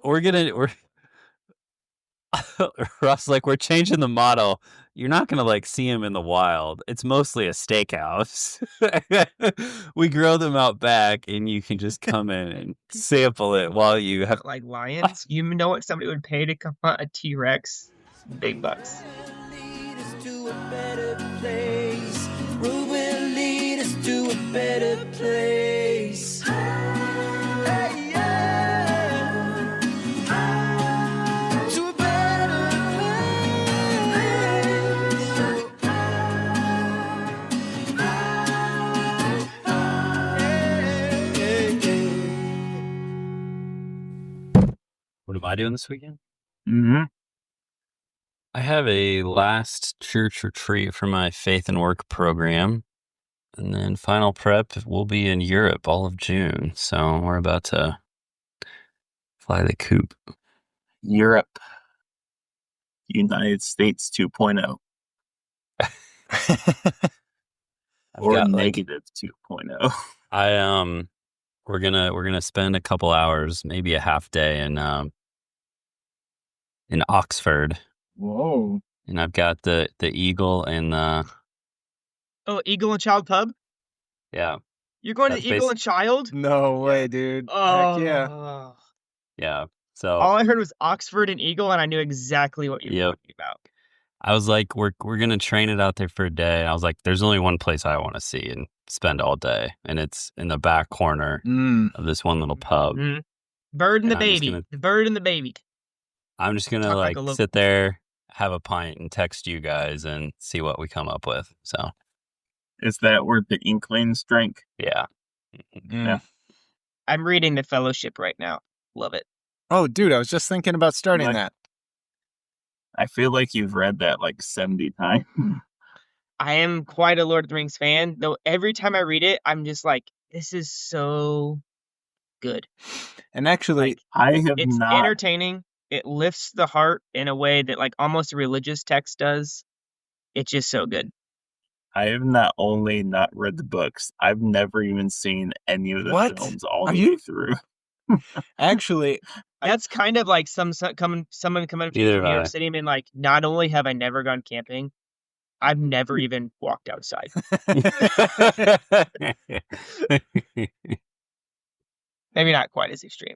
Ross is like, we're changing the model. You're not gonna like see him in the wild. It's mostly a steakhouse. We grow them out back, and you can just come in and sample it while you have. Like lions, you know what somebody would pay to come hunt a T-Rex? Big bucks. Lead us to a better place. Road will lead us to a better place. Hey, yeah. To a better place. What am I doing this weekend? Mm-hmm. I have a last church retreat for my faith and work program. And then final prep will be in Europe all of June. So we're about to fly the coop. Europe. United States 2.0. Or negative 2.0. We're gonna spend a couple hours, maybe a half day in Oxford. Whoa. And I've got the Eagle and the Eagle and Child Pub? yeah. You're going to Eagle and Child? No way, dude. Oh. Heck yeah. Yeah. So all I heard was Oxford and Eagle, and I knew exactly what you were talking about. I was like, we're gonna train it out there for a day. And I was like, there's only one place I want to see and spend all day, and it's in the back corner of this one little pub. Mm-hmm. Bird and the baby. The bird and the baby. I'm just gonna like sit there, have a pint, and text you guys and see what we come up with. So, is that where the Inklings drink? Yeah. Yeah. I'm reading The Fellowship right now. Love it. Oh, dude, I was just thinking about starting that. I feel like you've read that like 70 times. I am quite a Lord of the Rings fan, though every time I read it, I'm just like, this is so good. And actually, like, it's entertaining. It lifts the heart in a way that like almost a religious text does. It's just so good. I have not only not read the books, I've never even seen any of the films all the way through. Actually, that's kind of like someone coming to New York City and like, not only have I never gone camping, I've never even walked outside. Maybe not quite as extreme.